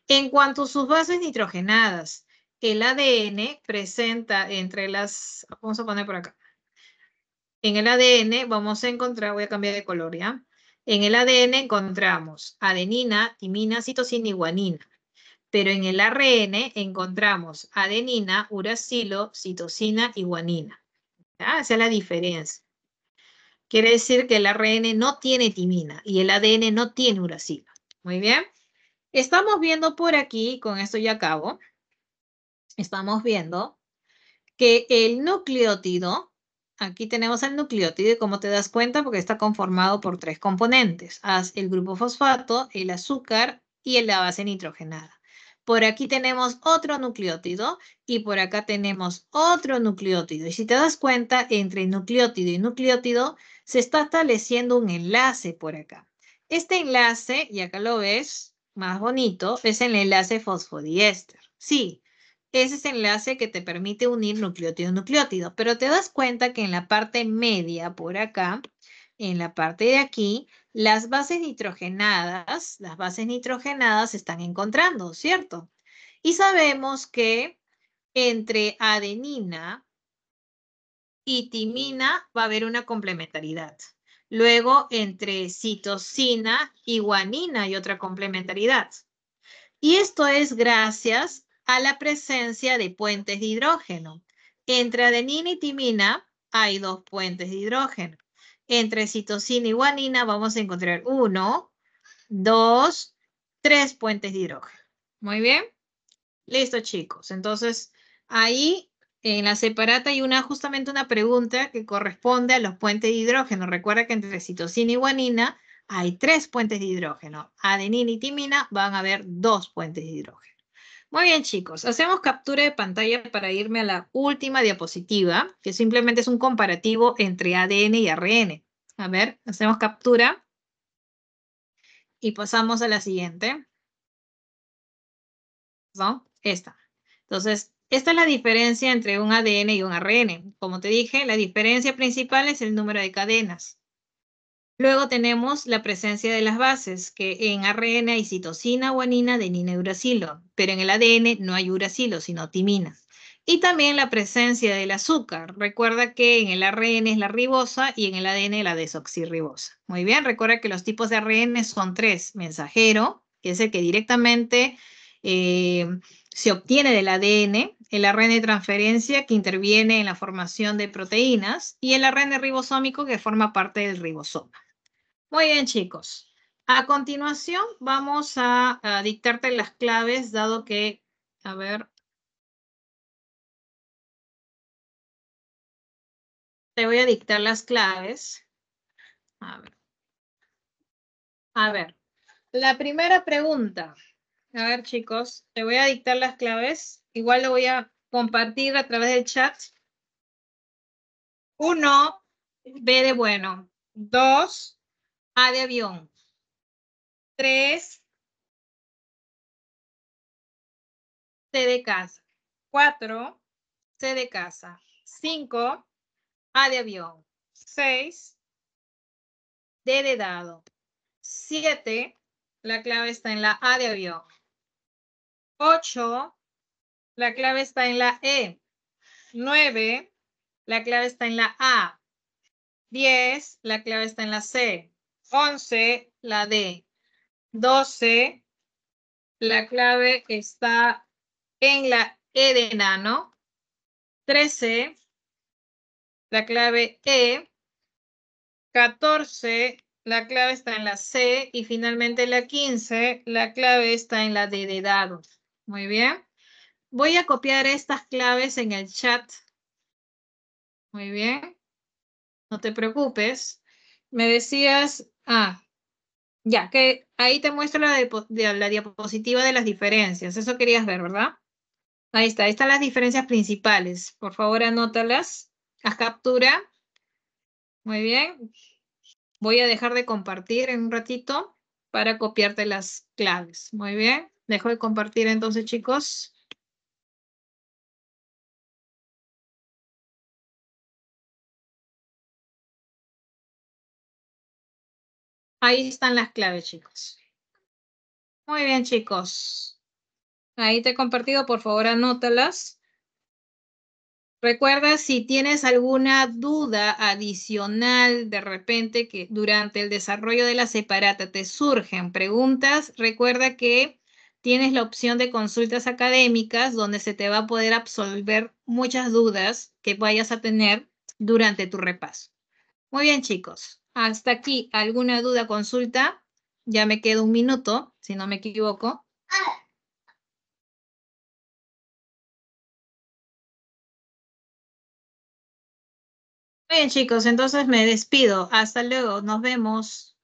En cuanto a sus bases nitrogenadas, el ADN presenta entre las, vamos a poner por acá. En el ADN vamos a encontrar, voy a cambiar de color, ¿ya? En el ADN encontramos adenina, timina, citosina y guanina. Pero en el ARN encontramos adenina, uracilo, citosina y guanina. ¿Ya? Esa es la diferencia. Quiere decir que el ARN no tiene timina y el ADN no tiene uracilo. Muy bien. Estamos viendo por aquí, con esto ya acabo, estamos viendo que el nucleótido, aquí tenemos el nucleótido y como te das cuenta porque está conformado por tres componentes, el grupo fosfato, el azúcar y la base nitrogenada. Por aquí tenemos otro nucleótido y por acá tenemos otro nucleótido. Y si te das cuenta, entre nucleótido y nucleótido se está estableciendo un enlace por acá. Este enlace, y acá lo ves más bonito, es el enlace fosfodiéster. Sí, es ese enlace que te permite unir nucleótido a nucleótido, pero te das cuenta que en la parte media, por acá, en la parte de aquí, las bases nitrogenadas se están encontrando, ¿cierto? Y sabemos que entre adenina y timina va a haber una complementariedad. Luego, entre citosina y guanina hay otra complementariedad. Y esto es gracias a la presencia de puentes de hidrógeno. Entre adenina y timina hay dos puentes de hidrógeno. Entre citosina y guanina vamos a encontrar 1, 2, 3 puentes de hidrógeno. Muy bien. Listo, chicos. Entonces, ahí en la separata hay justamente una pregunta que corresponde a los puentes de hidrógeno. Recuerda que entre citosina y guanina hay 3 puentes de hidrógeno. Adenina y timina van a haber 2 puentes de hidrógeno. Muy bien, chicos. Hacemos captura de pantalla para irme a la última diapositiva, que simplemente es un comparativo entre ADN y ARN. A ver, hacemos captura y pasamos a la siguiente. ¿No? Esta. Entonces, esta es la diferencia entre un ADN y un ARN. Como te dije, la diferencia principal es el número de cadenas. Luego tenemos la presencia de las bases, que en ARN hay citosina, guanina, adenina y uracilo, pero en el ADN no hay uracilo, sino timina. Y también la presencia del azúcar. Recuerda que en el ARN es la ribosa y en el ADN la desoxirribosa. Muy bien, recuerda que los tipos de ARN son 3. Mensajero, que es el que directamente se obtiene del ADN, el ARN de transferencia que interviene en la formación de proteínas y el ARN ribosómico que forma parte del ribosoma. Muy bien, chicos. A continuación vamos a dictarte las claves, dado que, a ver, te voy a dictar las claves. A ver, la primera pregunta. A ver, chicos, te voy a dictar las claves. Igual lo voy a compartir a través del chat. 1, B de bueno. 2, A de avión. 3, C de casa. 4, C de casa. 5, A de avión. 6, D de dado. 7, la clave está en la A de avión. 8, la clave está en la E. 9, la clave está en la A. 10, la clave está en la C. 11, la D. 12, la clave está en la E de enano. 13, la clave E. 14, la clave está en la C. Y finalmente la 15, la clave está en la D de dado. Muy bien. Voy a copiar estas claves en el chat. Muy bien. No te preocupes. Me decías, Ya, que ahí te muestro la diapositiva de las diferencias. Eso querías ver, ¿verdad? Ahí están las diferencias principales. Por favor, anótalas. Haz captura. Muy bien. Voy a dejar de compartir en un ratito para copiarte las claves. Muy bien. Dejo de compartir entonces, chicos. Ahí están las claves, chicos. Muy bien, chicos. Ahí te he compartido, por favor, anótalas. Recuerda si tienes alguna duda adicional de repente que durante el desarrollo de la separata te surgen preguntas, recuerda que tienes la opción de consultas académicas donde se te va a poder absolver muchas dudas que vayas a tener durante tu repaso. Muy bien, chicos. Hasta aquí, ¿alguna duda, consulta? Ya me queda un minuto, si no me equivoco. Muy bien, chicos, entonces me despido. Hasta luego, nos vemos.